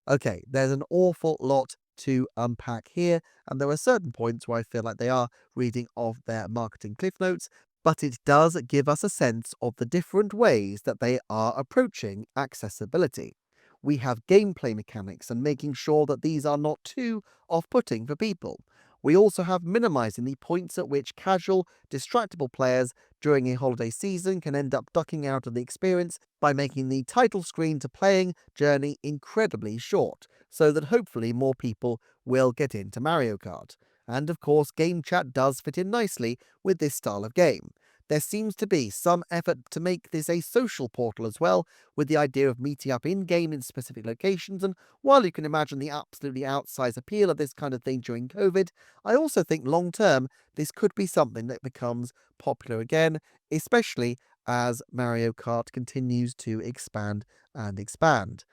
Okay, there's an awful lot to unpack here, and there are certain points where I feel like they are reading off their marketing cliff notes, but it does give us a sense of the different ways that they are approaching accessibility. We have gameplay mechanics and making sure that these are not too off-putting for people. We also have minimizing the points at which casual, distractible players during a holiday season can end up ducking out of the experience by making the title screen to playing journey incredibly short, so that hopefully more people will get into Mario Kart. And of course, game chat does fit in nicely with this style of game. There seems to be some effort to make this a social portal as well, with the idea of meeting up in-game in specific locations, and while you can imagine the absolutely outsized appeal of this kind of thing during COVID, I also think long-term this could be something that becomes popular again, especially as Mario Kart continues to expand and expand.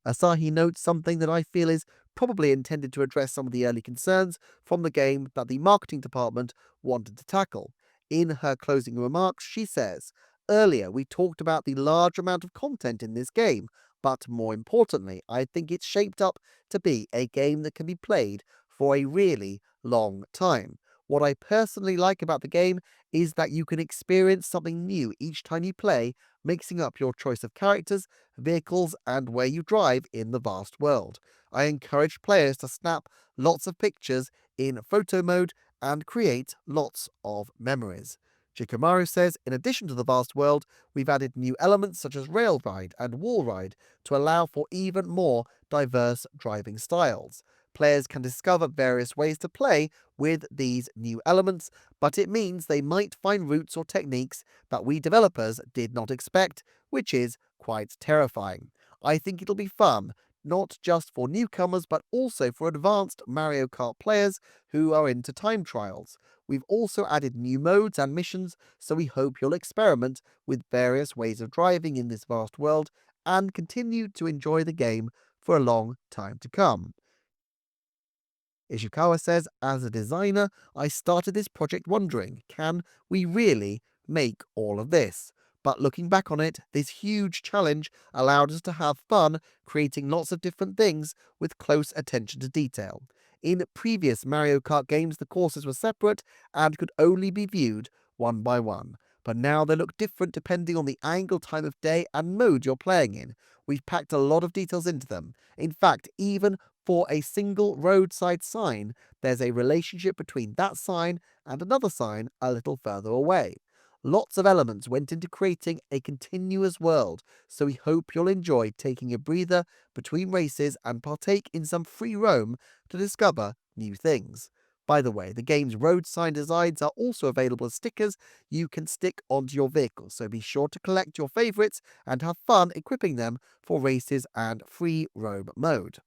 Asahi notes something that I feel is probably intended to address some of the early concerns from the game that the marketing department wanted to tackle. In her closing remarks, she says, "Earlier, we talked about the large amount of content in this game, but more importantly, I think it's shaped up to be a game that can be played for a really long time. What I personally like about the game is that you can experience something new each time you play, mixing up your choice of characters, vehicles, and where you drive in the vast world. I encourage players to snap lots of pictures in photo mode and create lots of memories." Shikamaru says, in addition to the vast world, we've added new elements such as rail ride and wall ride to allow for even more diverse driving styles. Players can discover various ways to play with these new elements, but it means they might find routes or techniques that we developers did not expect, which is quite terrifying. I think it'll be fun, not just for newcomers, but also for advanced Mario Kart players who are into time trials. We've also added new modes and missions, so we hope you'll experiment with various ways of driving in this vast world and continue to enjoy the game for a long time to come. Ishikawa says, "As a designer, I started this project wondering, can we really make all of this? But looking back on it, this huge challenge allowed us to have fun creating lots of different things with close attention to detail. In previous Mario Kart games, the courses were separate and could only be viewed one by one. But now they look different depending on the angle, time of day, and mode you're playing in. We've packed a lot of details into them. In fact, even for a single roadside sign, there's a relationship between that sign and another sign a little further away. Lots of elements went into creating a continuous world, so we hope you'll enjoy taking a breather between races and partake in some free roam to discover new things." By the way, the game's road sign designs are also available as stickers you can stick onto your vehicle, so be sure to collect your favourites and have fun equipping them for races and free roam mode.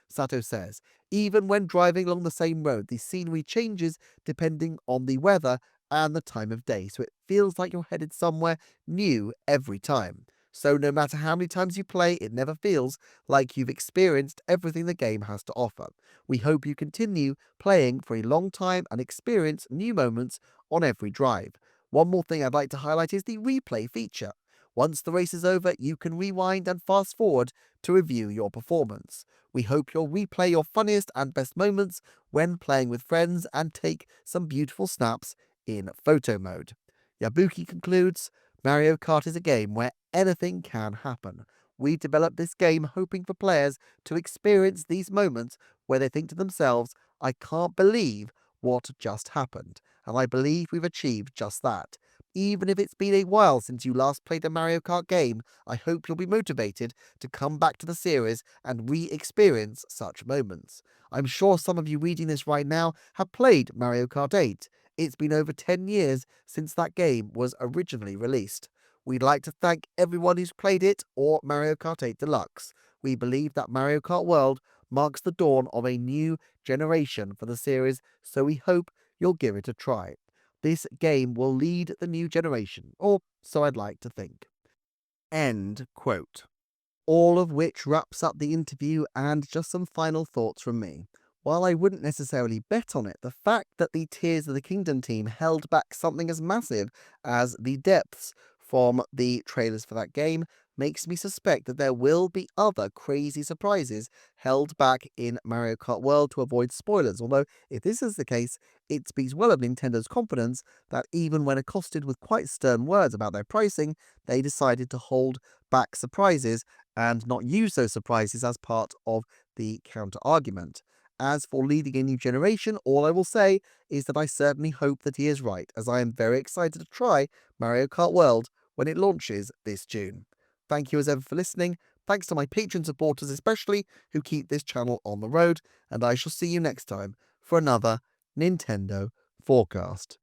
Sato says, "Even when driving along the same road, the scenery changes depending on the weather and the time of day, so it feels like you're headed somewhere new every time. So no matter how many times you play, it never feels like you've experienced everything the game has to offer. We hope you continue playing for a long time and experience new moments on every drive." One more thing I'd like to highlight is the replay feature. Once the race is over, you can rewind and fast forward to review your performance. We hope you'll replay your funniest and best moments when playing with friends and take some beautiful snaps in photo mode. Yabuki concludes, "Mario Kart is a game where anything can happen. We developed this game hoping for players to experience these moments where they think to themselves, 'I can't believe what just happened.' And I believe we've achieved just that. Even if it's been a while since you last played a Mario Kart game, I hope you'll be motivated to come back to the series and re-experience such moments. I'm sure some of you reading this right now have played Mario Kart 8. It's been over 10 years since that game was originally released. We'd like to thank everyone who's played it or Mario Kart 8 Deluxe. We believe that Mario Kart World marks the dawn of a new generation for the series, so we hope you'll give it a try. This game will lead the new generation, or so I'd like to think." End quote. All of which wraps up the interview, and just some final thoughts from me. While I wouldn't necessarily bet on it, the fact that the Tears of the Kingdom team held back something as massive as the depths from the trailers for that game makes me suspect that there will be other crazy surprises held back in Mario Kart World to avoid spoilers. Although, if this is the case, it speaks well of Nintendo's confidence that even when accosted with quite stern words about their pricing, they decided to hold back surprises and not use those surprises as part of the counter argument. As for leading a new generation, all I will say is that I certainly hope that he is right, as I am very excited to try Mario Kart World when it launches this June. Thank you as ever for listening. Thanks to my Patreon supporters especially, who keep this channel on the road, and I shall see you next time for another Nintendo Forecast.